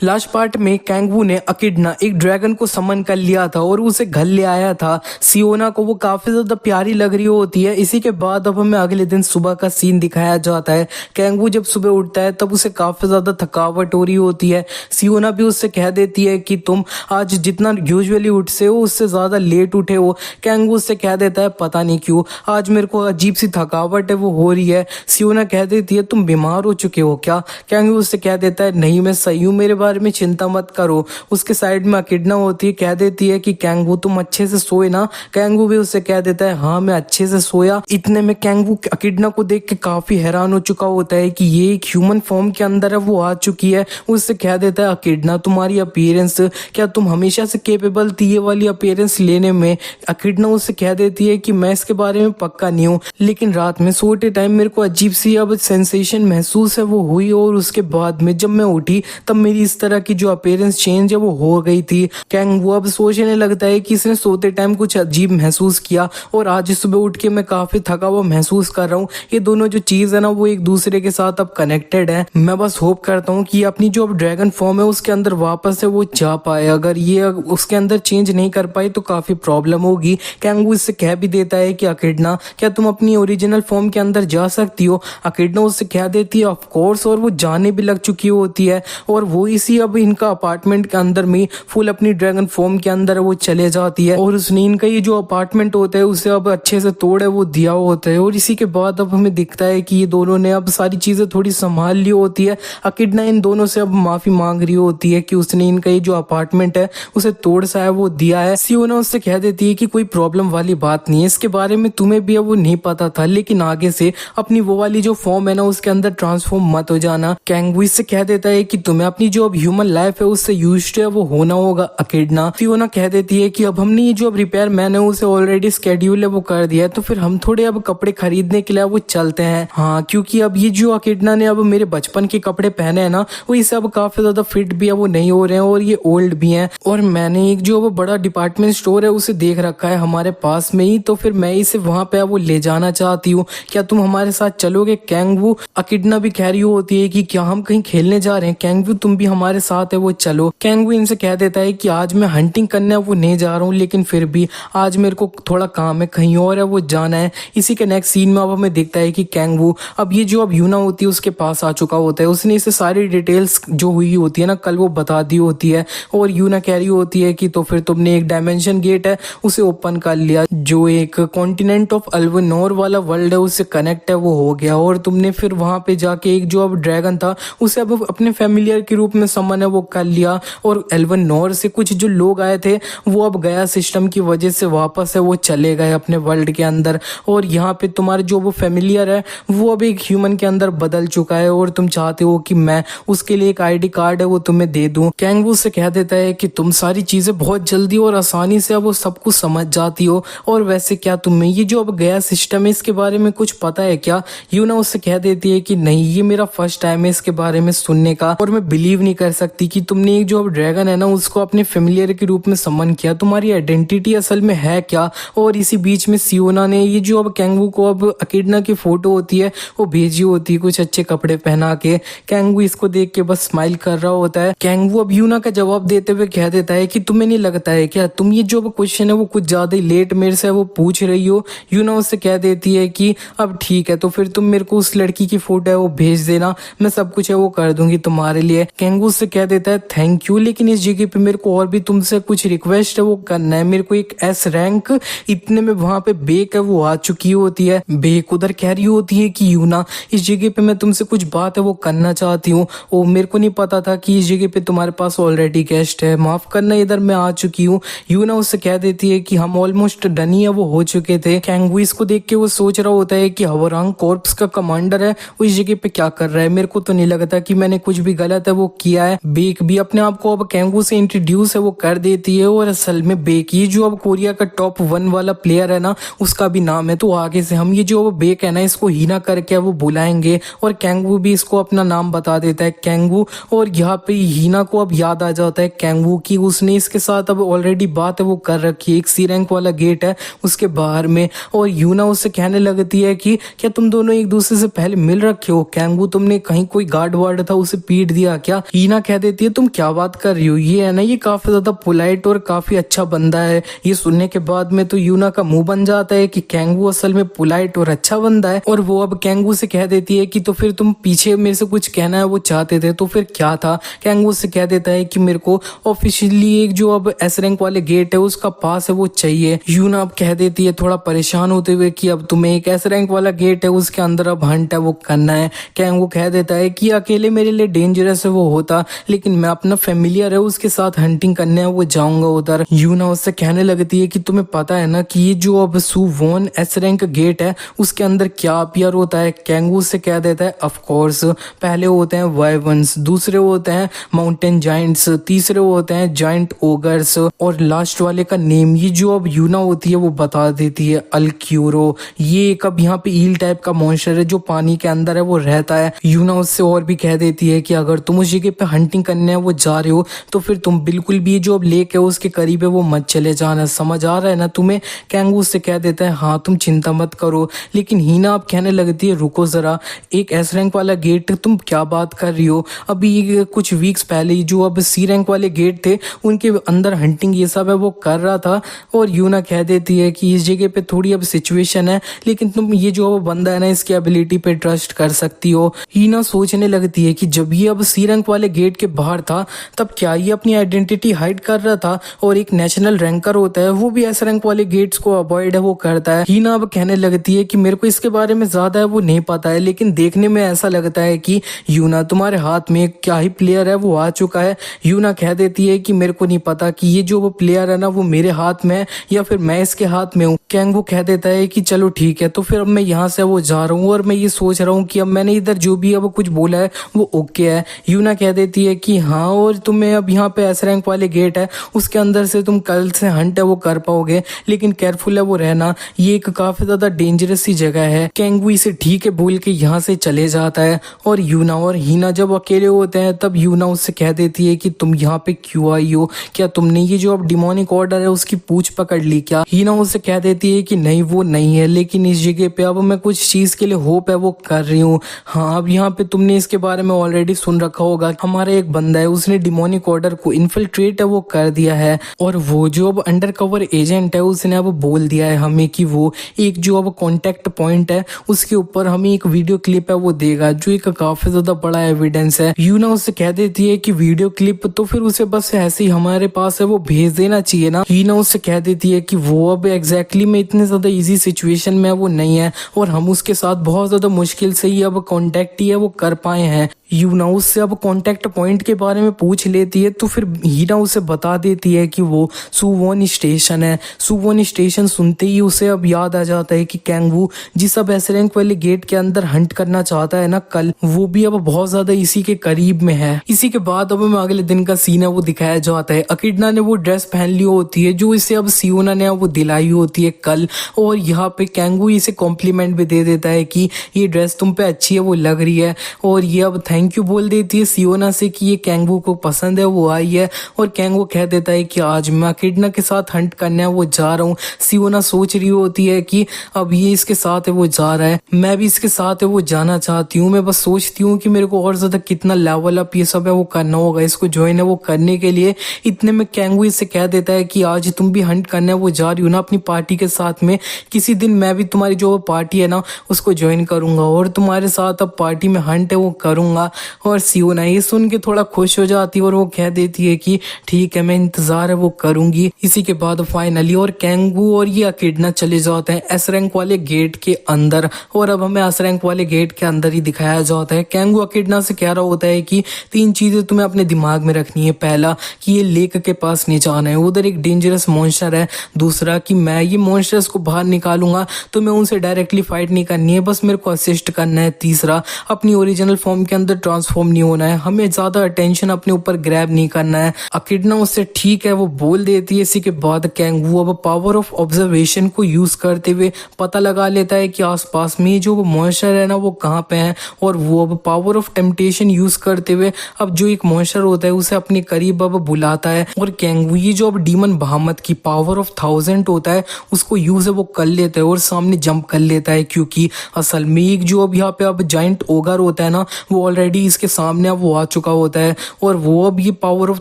Last part में कैंगवू ने अकिडना एक ड्रैगन को समन कर लिया था और उसे घर ले आया था। सियोना को वो काफी ज्यादा प्यारी लग रही होती है। इसी के बाद अब हमें अगले दिन सुबह का सीन दिखाया जाता है। कैंगवू जब सुबह उठता है तब उसे काफी ज्यादा थकावट हो रही होती है। सियोना भी उससे कह देती है कि तुम आज जितना यूजुअली उठते हो उससे ज्यादा लेट उठे हो। कैंगवू उससे कह देता है पता नहीं क्यों आज मेरे को अजीब सी थकावट है वो हो रही है। सियोना कह देती है तुम बीमार हो चुके हो क्या। कैंगवू उससे कह देता है नहीं मैं सही हूँ, मेरे बारे में चिंता मत करो। उसके साइड में अकिडना होती है, कह देती है कि कैंगवू तुम अच्छे से सोए ना। कैंगवू भी उससे कह देता है हाँ मैं अच्छे से सोया। इतने में कैंगवू अकिडना को देख के काफी हैरान हो चुका होता है कि ये एक ह्यूमन फॉर्म के अंदर है वो आ चुकी है। उससे कह देता है अकिडना तुम्हारी अपीयरेंस, क्या तुम हमेशा से केपेबल थी ये वाली अपीयरेंस लेने में। अकिडना उससे कह देती है कि मैं इसके बारे में पक्का नहीं हूँ, लेकिन रात में सोते टाइम मेरे को अजीब सी अब सेंसेशन महसूस है वो हुई और उसके बाद में जब मैं उठी तब मेरी इस तरह की जो अपीयरेंस चेंज है वो हो गई थी। कैंगवू अब सोचने लगता है कि इसने सोते टाइम कुछ अजीब महसूस किया और आज सुबह उठ के मैं काफी थका हुआ महसूस कर रहा हूँ। ये दोनों जो चीज है ना वो एक दूसरे के साथ अब कनेक्टेड है। मैं बस होप करता हूँ कि अपनी जो अब ड्रैगन फॉर्म है उसके अंदर वापस से वो जा पाए। अगर ये उसके अंदर चेंज नहीं कर पाई तो काफी प्रॉब्लम होगी। कैंगवू इससे कह भी देता है कि अकिडना क्या तुम अपनी ओरिजिनल फॉर्म के अंदर जा सकती हो। अकिडना उससे कह देती है ऑफ कोर्स, और वो जाने भी लग चुकी होती है और वो इसी अब इनका अपार्टमेंट के अंदर में फुल अपनी ड्रैगन फॉर्म के अंदर वो चले जाती है और उसने इनका ये जो अपार्टमेंट होता है उसे अब अच्छे से तोड़े वो दिया होता है। और इसी के बाद अब हमें दिखता है कि ये दोनों ने अब सारी चीजें थोड़ी संभाल ली होती है। अकिडना इन दोनों से अब माफी मांग रही होती है कि उसने इनका ये जो अपार्टमेंट है उसे तोड़ सा है वो दिया है। सियोना उससे कह देती है कि कोई प्रॉब्लम वाली बात नहीं है, इसके बारे में तुम्हें भी अब वो नहीं पता था, लेकिन आगे से अपनी वो वाली जो फॉर्म है ना उसके अंदर ट्रांसफॉर्म मत हो जाना। कैंगवू इससे कह देता है कि तुम्हें अपनी जो अब ह्यूमन लाइफ है उससे यूज्ड है वो होना होगा। अकिडना फियोना कह देती है कि अब हमने ये जो अब रिपेयर मैन है उसे ऑलरेडी स्केड्यूल है वो कर दिया है, तो फिर हम थोड़े अब कपड़े खरीदने के लिए वो चलते हैं। हाँ क्योंकि अब ये जो अकिडना ने अब मेरे बचपन के कपड़े पहने हैं ना वो इसे अब काफी ज्यादा फिट भी है वो नहीं हो रहे हैं और ये ओल्ड भी हैं। और मैंने एक जो बड़ा डिपार्टमेंट स्टोर है उसे देख रखा है हमारे पास में ही, तो फिर मैं इसे वहां पे वो ले जाना चाहती हूँ, क्या तुम हमारे साथ चलोगे। कैंगवू अकिडना भी कह रही होती है कि क्या हम कहीं खेलने जा रहे हैं, कैंगवू तुम भी हमारे साथ है वो चलो। कैंगवू इनसे कह देता है कि आज मैं हंटिंग करने वो नहीं जा रहा हूँ, लेकिन फिर भी आज मेरे को थोड़ा काम है कहीं और है वो जाना है। इसी के नेक्स्ट सीन में अब हमें दिखता है कि कैंगवू अब ये जो अब यूना होती है उसके पास आ चुका होता है। उसने इसे सारी डिटेल्स जो हुई होती है ना कल वो बता दी होती है और यूना कह रही होती है कि तो फिर तुमने एक डायमेंशन गेट है उसे ओपन कर लिया, जो एक कॉन्टिनेंट ऑफ एल्वेनोर वाला वर्ल्ड है उससे कनेक्ट है वो हो गया, और तुमने फिर वहां पे जाके एक जो अब ड्रैगन था उसे अब अपने फैमिलियर के रूप में समन है वो कर लिया। और एल्वेनोर से कुछ जो लोग आए थे वो अब गया सिस्टम की वजह से वापस है वो चले गए अपने वर्ल्ड के अंदर, और यहाँ पे तुम्हारे जो वो फैमिलियर है वो अब एक ह्यूमन के अंदर बदल चुका है और तुम चाहते हो कि मैं उसके लिए एक आईडी कार्ड है वो तुम्हें दे दूं। कैंगवू से कह देता है कि तुम सारी चीजें बहुत जल्दी और आसानी से अब वो सब कुछ समझ जाती हो, और वैसे क्या तुम्हें ये जो अब गया सिस्टम है इसके बारे में कुछ पता है क्या। यूना उससे कह देती है कि नहीं ये मेरा फर्स्ट टाइम है इसके बारे में सुनने का, और मैं बिलीव नहीं कर सकती कि तुमने एक जो अब ड्रैगन है ना उसको अपने फेमिलियर के रूप में समन किया, तुम्हारी आइडेंटिटी असल में है क्या। और इसी बीच में सियोना ने ये जो अब कैंगवू को अब अकिडना की फोटो होती है वो भेजी होती है कुछ अच्छे कपड़े पहना के। कैंगवू इसको देख के बस स्माइल कर रहा होता है। कैंगवू अब यूना का जवाब देते हुए कह देता है कि तुम्हें नहीं लगता है क्या तुम ये जो क्वेश्चन है वो कुछ ज्यादा ही लेट मेरे से वो पूछ रही हो। यूना उससे कह देती है कि अब ठीक है तो फिर तुम मेरे को उस लड़की की फोटो है वो भेज देना, मैं सब कुछ है वो कर दूंगी तुम्हारे लिए। कैंगवू उससे कह देता है थैंक यू, लेकिन इस जगह पे मेरे को और भी तुमसे कुछ रिक्वेस्ट है वो करना है। मेरे को एक एस रैंक, इतने में वहां पे बेक है वो आ चुकी होती है। बेक उधर कह रही होती है कि यूना इस जगह पे मैं तुमसे कुछ बात है वो करना चाहती हूँ, और मेरे को नहीं पता था कि इस जगह पे तुम्हारे पास ऑलरेडी गेस्ट है, माफ करना इधर मैं आ चुकी हूँ। यूना उससे कह देती है कि हम ऑलमोस्ट डन ही है वो हो चुके थे। कैंगवू इसको देख के वो सोच रहा होता है कि हवरांग कॉर्प्स का कमांडर है वो इस जगह पे क्या कर रहा है, मेरे को तो नहीं लगता कि मैंने कुछ भी गलत है वो किया है। बेक भी अपने आप को अब कैंगवू से इंट्रोड्यूस है वो कर देती है, और असल में बेक ये जो अब कोरिया का टॉप 1 वाला प्लेयर है ना उसका भी नाम है, तो आगे से हम ये जो बेक है ना इसको हीना करके वो बुलाएंगे। और कैंगवू भी इसको अपना नाम बता देता है कैंगवू, और यहाँ पे हीना को अब याद आ जाता है कैंगवू की उसने इसके साथ अब ऑलरेडी बात है वो कर रखी है, एक सी रैंक वाला गेट है उसके बाहर में। और यूना उससे कहने लगती है कि क्या तुम दोनों एक दूसरे से पहले मिल रखे हो। कैंगवू तुमने कहीं कोई गार्ड वार्ड था उसे पीट दिया क्या। हीना हीना कह देती है तुम क्या बात कर रही हो, ये है ना ये काफी ज्यादा पोलाइट और काफी अच्छा बंदा है। ये सुनने के बाद में तो यूना का मुंह बन जाता है कि कैंगू असल में पोलाइट और अच्छा बंदा है। और वो अब कैंगू से कह देती है कि तो फिर तुम पीछे मेरे से कुछ कहना है वो चाहते थे, तो फिर क्या था। कैंगू से कह देता है कि मेरे को ऑफिशियली एक जो अब एस रैंक वाले गेट है उसका पास है वो चाहिए। यूना अब कह देती है थोड़ा परेशान होते हुए कि अब तुम्हें एक एस रैंक वाला गेट है उसके अंदर अब हंट है वो करना है। कैंगू कह देता है कि अकेले मेरे लिए डेंजरस है वो होता, लेकिन मैं अपना फेमिलियर है उसके साथ हंटिंग करने है वो जाऊंगा उधर। यूना उससे कहने लगती है कि तुम्हें पता है ना कि ये जो अब सुवोन एस रैंक गेट है उसके अंदर क्या अपीयर होता है। कैंगू से कह देता है ऑफ कोर्स पहले होते हैं वाइवर्न्स, दूसरे होते हैं माउंटेन जाइंट्स, तीसरे होते हैं जाइंट ओगर्स और लास्ट वाले का नेम ये जो अब यूना होती है वो बता देती है अल्क्यूरो। ये एक अब यहाँ पे ईल टाइप का मॉन्स्टर है जो पानी के अंदर है वो रहता है। यूना उससे और भी कह देती है कि अगर तुम उस जगह पे हंटिंग करने वो जा रहे हो तो फिर तुम बिल्कुल भी जो अब लेक है उसके करीब है वो मत चले जाना, समझ आ रहा है ना तुम्हें। कैंगू उससे कह देता है हाँ तुम चिंता मत करो। लेकिन हीना अब कहने लगती है रुको जरा, एक एस रैंक वाला गेट तुम क्या बात कर रही हो, अभी कुछ वीक्स पहले ही जो अब सी रैंक वाले गेट थे उनके अंदर हंटिंग ये सब है वो कर रहा था। और यूना कह देती है कि इस जगह पे थोड़ी अब सिचुएशन है, लेकिन तुम ये जो बंदा है ना इसकी एबिलिटी पे ट्रस्ट कर सकती हो। हीना सोचने लगती है कि जब ये अब सी रैंक वाले गेट के बाहर था तब क्या ये अपनी आइडेंटिटी हाइड कर रहा था, और एक नेशनल रैंकर होता है वो भी एस रैंक वाले गेट्स को अवॉइड है वो करता है। हीना अब कहने लगती है कि मेरे को इसके बारे में ज्यादा है वो नहीं पता है, लेकिन देखने में ऐसा लगता है कि यूना तुम्हारे हाथ में क्या ही प्लेयर है वो आ चुका है। यूना कह देती है कि मेरे को नहीं पता कि ये जो वो प्लेयर है ना वो मेरे हाथ में है या फिर मैं इसके हाथ में हूँ। कैंगू कह देता है कि चलो ठीक है, तो फिर अब मैं यहाँ से वो जा रहा हूँ और मैं ये सोच रहा हूँ कि अब मैंने इधर जो भी अब कुछ बोला है वो ओके है। यूना कह देती है कि हाँ, और तुम्हें अब यहाँ पे एस रैंक वाले गेट है उसके अंदर से तुम कल से हंट है वो कर पाओगे, लेकिन केयरफुल है वो रहना, ये एक काफी ज्यादा डेंजरस सी जगह है। कैंगू इसे ठीक है बोल के यहाँ से चले जाता है। और यूना और हीना जब अकेले होते हैं तब यूना उससे कह देती है कि तुम यहाँ पे क्यों आई हो, क्या तुमने ये जो अब डिमोनिक ऑर्डर है उसकी पूछ पकड़ ली क्या। हीना उससे कह देती है कि नहीं वो नहीं है, लेकिन इस जगह पे अब मैं कुछ चीज के लिए होप है वो कर रही हूँ। हाँ, अब यहाँ पे तुमने इसके बारे में ऑलरेडी सुन रखा होगा, हमारा एक बंदा है उसने डिमोनिक ऑर्डर को इन्फिल्ट्रेट है वो कर दिया है, और वो जो अब अंडर कवर एजेंट है उसने अब बोल दिया है हमें कि वो एक जो अब कॉन्टेक्ट पॉइंट है उसके ऊपर हमें एक वीडियो क्लिप है वो देगा, जो एक काफी ज्यादा बड़ा एविडेंस है। यूना उससे कह देती है कि वीडियो क्लिप तो फिर उसे बस ऐसे ही हमारे पास है वो भेज देना चाहिए ना। हीना उससे कह देती है कि वो अब एग्जैक्टली में इतने ज्यादा इजी सिचुएशन में वो नहीं है, और हम उसके साथ बहुत ज्यादा मुश्किल से ही अब कांटेक्ट ही है वो कर पाए हैं। यूना उससे अब कांटेक्ट पॉइंट के बारे में पूछ लेती है, तो फिर हीना उसे बता देती है कि वो सुवोन स्टेशन है। सुवोन स्टेशन सुनते ही उसे अब याद आ जाता है कि कैंगू जिस अब एस रैंक वाले गेट के अंदर हंट करना चाहता है ना कल, वो भी अब बहुत ज्यादा इसी के करीब में है। इसी के बाद अब हमें अगले दिन का सीन है वो दिखाया जाता है। अकिडना ने वो ड्रेस पहन ली होती है जो इसे अब सियोना ने वो दिलाई होती है कल, और यहाँ पे कैंगू इसे कॉम्प्लीमेंट भी दे देता है कि ये ड्रेस तुम पे अच्छी है वो लग रही है, और ये अब थैंक यू बोल देती है सियोना से कि ये कैंगू को पसंद है वो आई है। और कैंगू कह देता है कि आज मैं अकिडना के साथ हंट करने वो जा रहा हूँ। सियोना सोच रही होती है कि अब ये इसके साथ है वो जा रहा है, मैं भी इसके साथ है वो जाना चाहती हूँ। मैं बस सोचती हूँ कि मेरे को और ज्यादा कितना लेवल अप ये सब है वो करना होगा इसको ज्वाइन है वो करने के लिए। इतने में कैंगू इससे कह देता है कि आज तुम भी हंट करने वो जा रही हो ना अपनी पार्टी के साथ में, किसी दिन मैं भी तुम्हारी जो पार्टी है ना उसको ज्वाइन करूंगा और तुम्हारे साथ अब पार्टी में हंट है वो करूंगा। और सियोना ये सुन के थोड़ा खुश हो जाती है और वो कह देती है कि ठीक है मैं इंतजार है वो करूंगी। इसी के बाद फाइनली और कैंगू और ये अकिडना चले जाते हैं एस रैंक वाले गेट के अंदर, और अब हमें एस रैंक वाले गेट के अंदर ही दिखाया जाता है। कैंगू अकिडना से कह रहा होता है कि 3 चीजें तुम्हें अपने दिमाग में रखनी है। पहला कि ये लेक के पास नहीं जाना है, उधर एक डेंजरस मॉन्स्टर है। दूसरा कि मैं ये मॉन्स्टर्स को बाहर निकालूंगा तो मैं उनसे डायरेक्टली फाइट नहीं करनी है, बस मेरे को असिस्ट करना है। तीसरा अपनी ओरिजिनल फॉर्म के अंदर ट्रांसफॉर्म नहीं होना है, हमें ज्यादा अटेंशन अपने ऊपर ग्रैब नहीं करना है। अकिडना उससे ठीक है वो बोल देती है। इसी के बाद कैंगू अब पावर ऑफ ऑब्जर्वेशन को यूज करते हुए पता लगा लेता है कि आसपास में जो मॉन्स्टर है ना वो कहाँ पे है, और वो अब पावर ऑफ टेम्पटेशन यूज करते हुए अब जो एक मॉन्स्टर होता है उसे अपने करीब अब बुलाता है। और कैंगू ये जो अब डीमन बहामत की पावर ऑफ 1000 होता है उसको यूज है वो कर लेता है और सामने जंप कर लेता है, क्योंकि असल में एक जो अब यहाँ पे अब जाइंट ओगर होता है ना वो ऑलरेडी ऑलरेडी इसके सामने अब वो आ चुका होता है और वो अब ये पावर ऑफ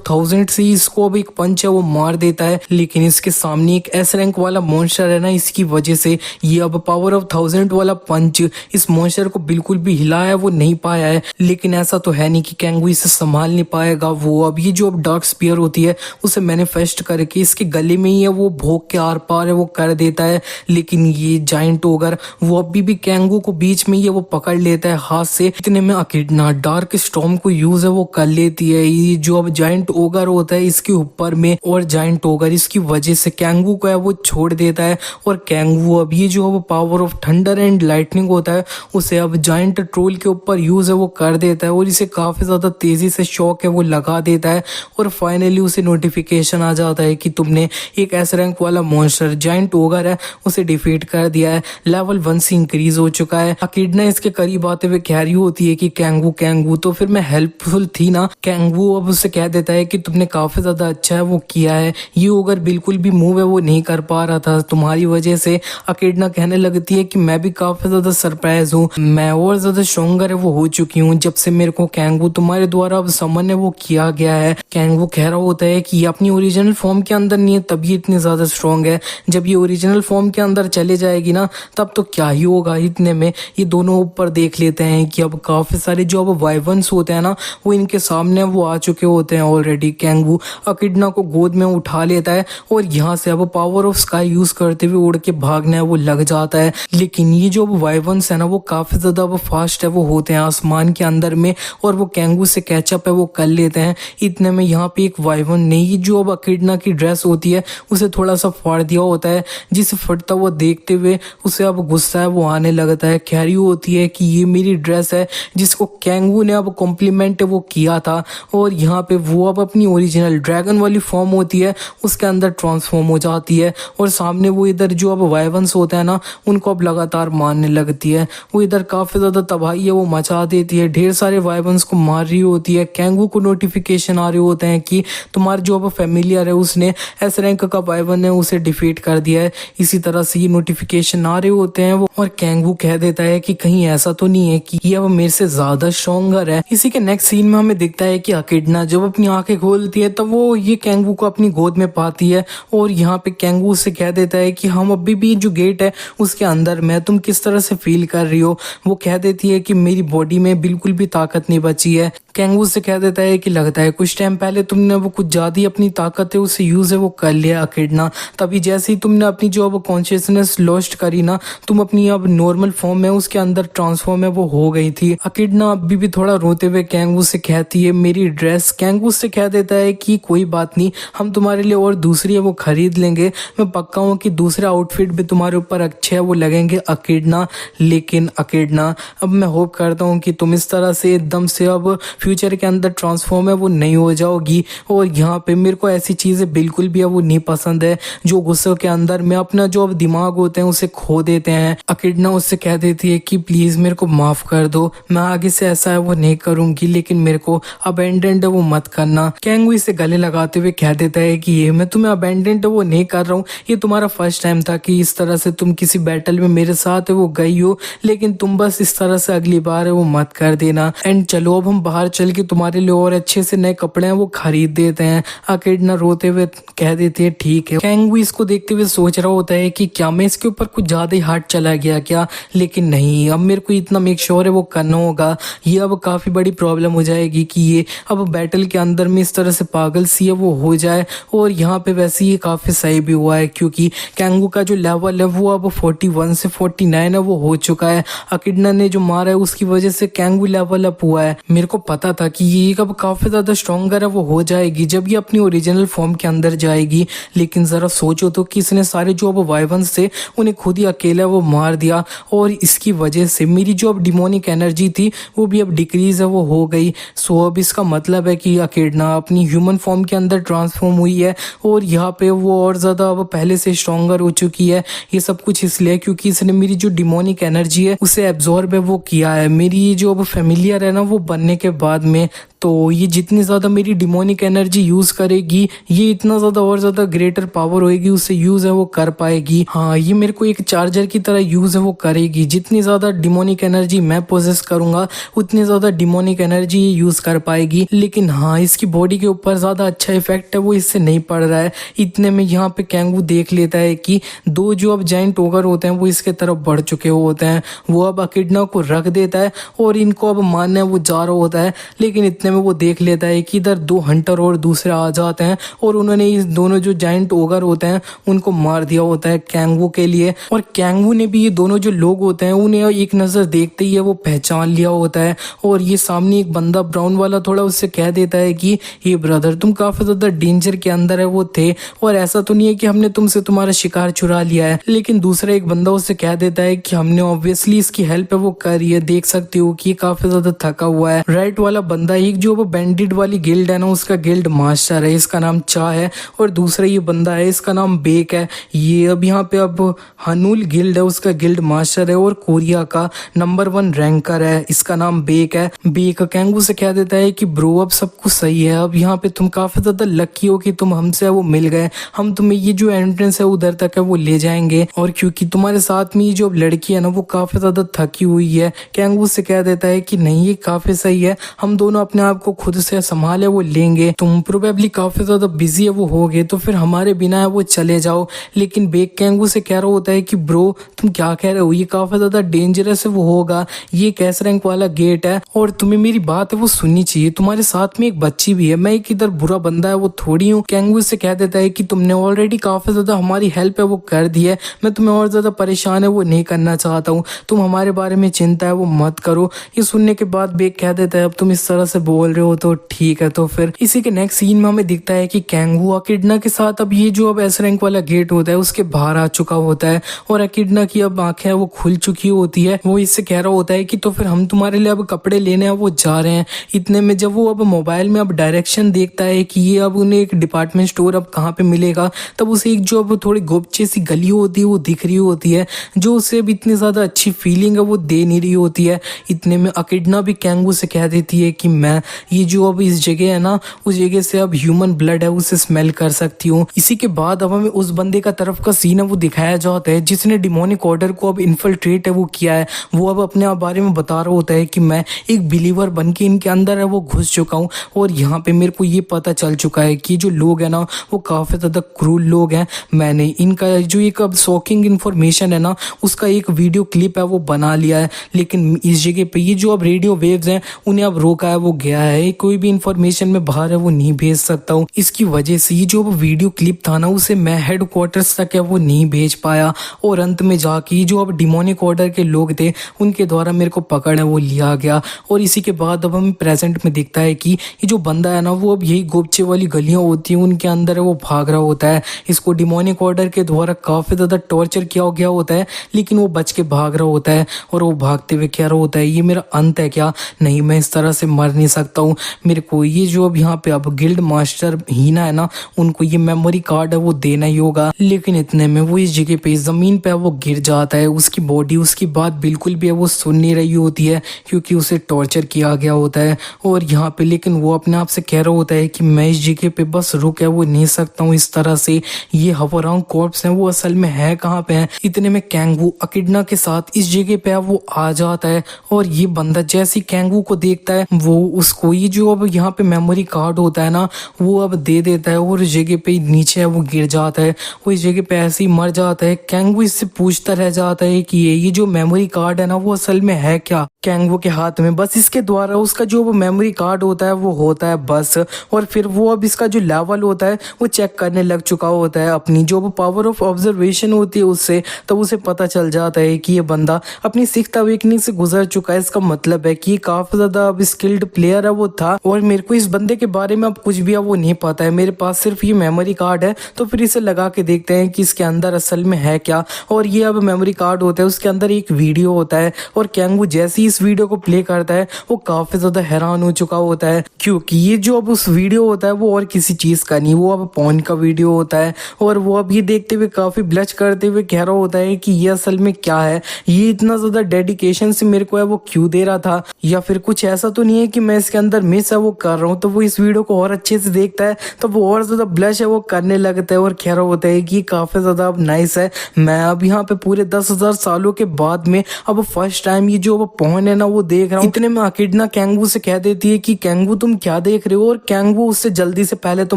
1000 से इसको अब एक पंच है वो मार देता है। लेकिन इसके सामने एक एस रैंक वाला मॉन्स्टर है ना, इसकी वजह से ये अब पावर ऑफ 1000 वाला पंच इस मॉन्स्टर को बिल्कुल भी हिलाया वो नहीं पाया है। लेकिन ऐसा तो है नहीं कि कैंगू इसे संभाल नहीं पाएगा। वो अब ये जो अब डार्क स्पीयर होती है उसे मैनिफेस्ट करके इसके गले में ही है वो भोग के आर पार है वो कर देता है। लेकिन ये जाइंट ओगर वो अभी भी कैंगू को बीच में ये वो पकड़ लेता है हाथ से। इतने में अकिडना डार्क स्टॉर्म को यूज है वो कर लेती है। ये जो अब जाइंट ओगर होता है इसके ऊपर में, और जाइंट ओगर इसकी वजह से कैंगू को है वो छोड़ देता है। और कैंगू अब ये जो अब power of thunder and lightning होता है उसे अब जाइंट ट्रोल के ऊपर यूज है वो कर देता है और इसे काफी ज्यादा तेजी से शॉक है वो लगा देता है। और फाइनली उसे नोटिफिकेशन आ जाता है कि तुमने एक एस रैंक वाला मॉन्स्टर जाइंट ओगर है उसे डिफीट कर दिया है, लेवल 1 से इंक्रीज हो चुका है। अकिडना इसके करीब आते हुए कह रही होती है कि कैंगू कैंगू तो फिर मैं हेल्पफुल थी ना। कैंगू अब उसे कह देता है कि तुमने काफी ज्यादा अच्छा है वो किया है, ये ओगर बिल्कुल भी मूव है वो नहीं कर पा रहा था तुम्हारी वजह से। अकिडना कहने लगती है कि मैं भी काफी ज्यादा सरप्राइज हूँ, मैं और ज्यादा स्ट्रॉन्गर है वो हो चुकी हूँ जब से मेरे को कैंगू तुम्हारे द्वारा अब समन है वो किया गया है। कैंगू कह रहा होता है कि ये अपनी ओरिजिनल फॉर्म के अंदर नहीं है तभी इतनी ज्यादा स्ट्रॉन्ग है, जब ये ओरिजिनल फॉर्म के अंदर चले जाएगी ना तब तो क्या ही होगा। इतने में ये दोनों ऊपर देख लेते हैं कि अब काफी सारे जो अब वाइवन्स होते हैं ना वो इनके सामने वो आ चुके होते हैं ऑलरेडी। कैंगू अकिडना को गोद में उठा लेता है और यहाँ से अब पावर ऑफ स्काई यूज करते हुए उड़ के भागना है वो लग जाता है। लेकिन ये जो अब वाइवन्स है ना वो काफी ज्यादा अब फास्ट है वो होते हैं आसमान के अंदर में, और वो कैंगू से कैचअप है वो कर लेते हैं। इतने में यहाँ पे एक वाइवन ने ये जो अब अकिडना की ड्रेस होती है उसे थोड़ा सा फाड़ दिया होता है, जिसे फटता हुआ देखते हुए उसे अब गुस्सा है वो आने लगता है। कह रही होती है कि ये मेरी ड्रेस है जिसको कैंगू ने अब कॉम्प्लीमेंट वो किया था, और यहाँ पे वो अब अपनी ओरिजिनल ड्रैगन वाली फॉर्म होती है उसके अंदर ट्रांसफॉर्म हो जाती है। और सामने वो इधर जो अब वाइवन्स होता है ना उनको अब लगातार मारने लगती है। वो इधर काफी ज्यादा तबाही है वो मचा देती है, ढेर सारे वाइवन्स को मार रही होती है। कैंगू को नोटिफिकेशन आ रहे होते हैं कि तुम्हारा जो अब फैमिलियर है उसने एस रैंक का वाइवन है उसे डिफीट कर दिया है। इसी तरह से ये नोटिफिकेशन आ रहे होते हैं वो, और कैंगू कह देता है कि कहीं ऐसा तो नहीं है कि ये अब मेरे से ज्यादा स्ट्रॉन्गर है। इसी के नेक्स्ट सीन में हमें दिखता है कि अकिडना जब अपनी आंखें खोलती है तब वो ये कैंगू को अपनी गोद में पाती है, और यहाँ पे कैंगू से कह देता है कि हम अभी भी जो गेट है उसके अंदर में, तुम किस तरह से फील कर रही हो। वो कह देती है कि मेरी बॉडी में बिल्कुल भी ताकत नहीं बची है। कैंगू से कह देता है कि लगता है कुछ टाइम पहले तुमने वो कुछ ज्यादा अपनी ताकत है उसे यूज है वो कर लिया अकिडना, तभी जैसे ही तुमने अपनी जो अब कॉन्शियसनेस लॉस्ट करी ना तुम अपनी अब नॉर्मल फॉर्म में उसके अंदर ट्रांसफॉर्म है वो हो गई थी। अकिडना अभी भी थोड़ा रोते हुए कैंगू से कहती है मेरी ड्रेस। कैंगू से कह देता है कि कोई बात नहीं, हम तुम्हारे लिए और दूसरी है वो खरीद लेंगे, मैं पक्का हूँ कि दूसरे आउटफिट भी तुम्हारे ऊपर अच्छे है वो लगेंगे अकिडना। लेकिन अकिडना अब मैं होप करता हूँ कि तुम इस तरह से एकदम से अब फ्यूचर के अंदर ट्रांसफॉर्म है वो नहीं हो जाओगी, और यहाँ पे मेरे को ऐसी चीजें बिल्कुल भी अब वो नहीं पसंद है जो गुस्से के अंदर में अपना जो अब दिमाग होते हैं उसे खो देते हैं। अकिडना उससे कह देती है कि प्लीज मेरे को माफ कर दो, मैं आगे से ऐसा है वो नहीं करूंगी, लेकिन मेरे को अबेंडेंट है वो मत करना। कैंगू इसे गले लगाते हुए कह देता है कि ये मैं तुम्हें अबेंडेंट है वो नहीं कर रहा हूँ, ये तुम्हारा फर्स्ट टाइम था कि इस तरह से तुम किसी बैटल में मेरे साथ है वो गई हो, लेकिन तुम बस इस तरह से अगली बार है वो मत कर देना। एंड चलो अब हम बाहर चल के तुम्हारे लिए और अच्छे से नए कपड़े हैं वो खरीद देते हैं। अकिडना रोते हुए कह देती है ठीक है। कैंगू इसको देखते हुए सोच रहा होता है कि क्या मैं इसके ऊपर कुछ ज्यादा ही हार्ड चला गया क्या, लेकिन नहीं, अब मेरे को इतना मेक श्योर है वो करना होगा, ये अब काफी बड़ी प्रॉब्लम हो जाएगी कि ये अब बैटल के अंदर में इस तरह से पागल सी है वो हो जाए। और यहाँ पे वैसे ये काफी सही भी हुआ है क्योंकि कैंगू का जो लेवल है वो अब 41 से 49 है वो हो चुका है। अकिडना ने जो मारा है उसकी वजह से कैंगू लेवल अप हुआ है। मेरे को पता था कि ये अब काफी ज्यादा स्ट्रॉन्गर है वो हो जाएगी जब ये अपनी ओरिजिनल फॉर्म के अंदर जाएगी, लेकिन जरा सोचो तो कि इसने सारे जो अब वाइवन्स थे उन्हें खुद ही अकेला वो मार दिया, और इसकी वजह से मेरी जो अब डिमोनिक एनर्जी थी वो भी अब डिक्रीज है वो हो गई। सो अब इसका मतलब है कि अकिडना अपनी ह्यूमन फॉर्म के अंदर ट्रांसफॉर्म हुई है, और यहाँ पे वो और ज्यादा अब पहले से स्ट्रॉन्गर हो चुकी है। ये सब कुछ इसलिए क्योंकि इसने मेरी जो डिमोनिक एनर्जी है उसे एब्जॉर्ब है वो किया है। मेरी जो अब फेमिलियर है ना वो बनने के बाद में तो ये जितनी ज़्यादा मेरी डिमोनिक एनर्जी यूज़ करेगी, ये इतना ज़्यादा और ज़्यादा ग्रेटर पावर होएगी, उससे यूज़ है वो कर पाएगी। हाँ, ये मेरे को एक चार्जर की तरह यूज़ है वो करेगी। जितनी ज़्यादा डिमोनिक एनर्जी मैं पोजेस करूँगा उतनी ज़्यादा डिमोनिक एनर्जी ये यूज़ कर पाएगी। लेकिन हाँ, इसकी बॉडी के ऊपर ज़्यादा अच्छा इफेक्ट है वो इससे नहीं पड़ रहा है। इतने में यहाँ पे कैंगू देख लेता है कि दो जो अब जाइंट ओगर होते हैं वो इसके तरफ बढ़ चुके होते हैं। वो अब अकिडना को रख देता है और इनको अब मारने वो जा रहा होता है। लेकिन इतने में वो देख लेता है कि इधर दो हंटर और दूसरे आ जाते हैं और उन्होंने इस दोनों जो जाइंट ओगर होते हैं उनको मार दिया होता है कैंगू के लिए। और कैंगू ने भी ये दोनों जो लोग होते हैं उन्हें एक नजर देखते ही वो पहचान लिया होता है। और ये सामने एक बंदा ब्राउन वाला थोड़ा उससे कह देता है कि ये ब्रदर तुम काफी ज्यादा डेंजर के अंदर है वो थे, और ऐसा तो नहीं है कि हमने तुमसे तुम्हारा शिकार चुरा लिया है। लेकिन दूसरा एक बंदा उससे कह देता है कि हमने ऑब्वियसली इसकी हेल्प है वो करी है, देख सकते हो कि ये काफी ज्यादा थका हुआ है। राइट वाला बंदा एक जो वो बैंडिड वाली गिल्ड है ना उसका गिल्ड मास्टर है, इसका नाम चा है। और दूसरा ये बंदा है इसका नाम बेक है, ये अब यहाँ पे अब हनूल गिल्ड है उसका गिल्ड मास्टर है और कोरिया का नंबर 1 रैंकर है, इसका नाम बेक है। बेक कैंगू से कह देता है कि ब्रो अब सब कुछ सही है, अब यहाँ पे तुम काफी ज्यादा लकी हो कि तुम हमसे वो मिल गए, हम तुम्हें ये जो एंट्रेंस है उधर तक है वो ले जाएंगे। और क्योंकि तुम्हारे साथ में ये जो लड़की है ना वो काफी ज्यादा थकी हुई है, कैंगू से कह देता है कि नहीं ये काफी सही है, हम दोनों अपने आप को खुद से संभाले वो लेंगे, तुम प्रोबेबली काफी ज्यादा बिजी है वो हो गए तो फिर हमारे बिना है वो चले जाओ। लेकिन बेक कैंगू से कह रहा होता है कि ब्रो तुम क्या कह रहे हो, ये काफी ज्यादा डेंजरस है वो होगा, ये कैस रैंक वाला गेट है और तुम्हें मेरी बात है वो सुननी चाहिए, तुम्हारे साथ में एक बच्ची भी है, मैं एक इधर बुरा बंदा है वो थोड़ी हूँ। कैंगू से कह देता है कि तुमने ऑलरेडी काफी ज्यादा हमारी हेल्प है वो कर दी है, मैं तुम्हें और ज्यादा परेशान है वो नहीं करना चाहता हूँ, तुम हमारे बारे में चिंता है वो मत करो। ये सुनने के बाद बेक कह देता है अब तुम इस तरह से बोल रहे हो तो ठीक है। तो फिर इसी के नेक्स्ट सीन में हमें दिखता है कि कैंगू अकिडना के साथ अब ये जो अब एस रैंक वाला गेट होता है उसके बाहर आ चुका होता है और अकिडना की अब आंखें वो खुल चुकी होती है। वो इससे कह रहा होता है कि तो फिर हम तुम्हारे लिए अब कपड़े लेने हैं वो जा रहे हैं। इतने में जब वो अब मोबाइल में अब डायरेक्शन देखता है कि ये अब उन्हें एक डिपार्टमेंट स्टोर अब कहाँ पे मिलेगा, तब उसे एक जो अब थोड़ी गोपचे सी गली होती है वो दिख रही होती है जो उसे अब इतनी ज्यादा अच्छी फीलिंग है वो दे नहीं रही होती है। इतने में अकिडना भी कैंगू से कह देती है कि मैं ये जो अब इस जगह है ना उस जगह से अब ह्यूमन ब्लड है उसे स्मेल कर सकती हूँ। इसी के बाद अब हमें उस बंदे का तरफ का सीन है वो दिखाया जाता है जिसने डिमोनिक ऑर्डर को अब इन्फिल्ट्रेट है वो किया है। वो अब अपने आप बारे में बता रहा होता है कि मैं एक बिलीवर बन के इनके अंदर है वो घुस चुका हूँ और यहाँ पे मेरे को ये पता चल चुका है कि जो लोग है ना वो काफी ज्यादा क्रूर लोग हैं। मैंने इनका जो एक अब शॉकिंग इन्फॉर्मेशन है ना उसका एक वीडियो क्लिप है वो बना लिया है, लेकिन इस जगह पे ये जो अब रेडियो वेव्स हैं उन्हें अब रोका है वो गया है, कोई भी इन्फॉर्मेशन में बाहर है वो नहीं भेज सकता हूँ। इसकी वजह से ये जो वीडियो क्लिप था ना उसे मैं हेडक्वार्टर्स तक है वो नहीं भेज पाया और अंत में जाके जो अब डिमोनिक ऑर्डर के लोग थे उनके द्वारा मेरे को पकड़ है वो लिया गया। और इसी के बाद अब हमें प्रेजेंट में दिखता है कि ये जो बंदा है ना वो अब यही गोपचे वाली गलियां होती हैं उनके अंदर है वो भाग रहा होता है। इसको डिमोनिक ऑर्डर के द्वारा काफी ज्यादा टॉर्चर किया गया होता है लेकिन वो बच के भाग रहा होता है और वो भागते हुए कह रहा होता है ये मेरा अंत है क्या, नहीं मैं इस तरह से मर नहीं सकता हूँ, मेरे को ये जो अब यहाँ पे अब गिल्ड मास्टर हीना है ना उनको ये मेमोरी कार्ड है वो देना ही होगा। लेकिन इतने में वो इस जगह पे जमीन पे वो गिर जाता है, उसकी बॉडी उसकी बात बिल्कुल भी वो सुन नहीं रही होती है क्योंकि उसे टॉर्चर किया गया होता है। और यहाँ पे लेकिन वो अपने आप से कह रहा होता है कि मैं इस जगह पे बस रुक है वो नहीं सकता हूँ इस तरह से, ये हवरांग कॉर्प्स है वो असल में है कहाँ पे है। इतने में कैंगू अकिडना के साथ इस जगह पे वो आ जाता है और ये बंदा जैसे कैंगू को देखता है वो उसको ये जो अब यहाँ पे मेमोरी कार्ड होता है ना वो अब दे देता है और इस जगह पे नीचे वो गिर जाता है, वो इस जगह पे ऐसे ही मर जाता है। कैंगू इससे पूछता रह जाता है कि ये जो मेमोरी कार्ड है ना वो असल में है क्या कैंगू के हाथ में, बस इसके द्वारा उसका जो वो मेमोरी कार्ड होता है वो होता है बस। और फिर वो अब इसका जो लेवल होता है वो चेक करने लग चुका होता है अपनी जो वो पावर ऑफ ऑब्जर्वेशन होती है उससे, तब उसे पता चल जाता है कि ये बंदा अपनी 6th अवेकनिंग से गुजर चुका है। इसका मतलब है कि काफी ज्यादा अब स्किल्ड प्लेयर है वो था और मेरे को इस बंदे के बारे में अब कुछ भी वो नहीं पता है, मेरे पास सिर्फ ये मेमोरी कार्ड है। तो फिर इसे लगा के देखते हैं कि इसके अंदर असल में है क्या। और ये अब मेमोरी कार्ड होता है उसके अंदर एक वीडियो होता है और कैंगू जैसे ही इस वीडियो को प्ले करता है वो काफी ज्यादा हैरान हो चुका होता है क्योंकि ये जो अब उस वीडियो होता है वो और किसी चीज का नहीं, वो अब पॉन का वीडियो होता है। और वो अब ये देखते हुए काफी ब्लश करते हुए कह रहा होता है कि ये असल में क्या है, ये इतना ज्यादा डेडिकेशन से मेरे को है वो क्यों दे रहा था, या फिर कुछ ऐसा तो नहीं है कि मैं इसके अंदर मिस है वो कर रहा हूँ, तो वो इस वीडियो को और अच्छे से देखता है तो वो और ज्यादा ब्लश है वो करने लगता है और कह रहा होता है कि काफी ज्यादा अब नाइस है। मैं अब यहाँ पे पूरे 10,000 सालों के बाद में अब फर्स्ट टाइम ये जो अब पॉन है ना वो देख रहा हूँ। इतने में अकिडना कैंगू से कह देती है कि कैंगू तुम क्या देख रहे हो, और कैंगू उससे जल्दी से पहले तो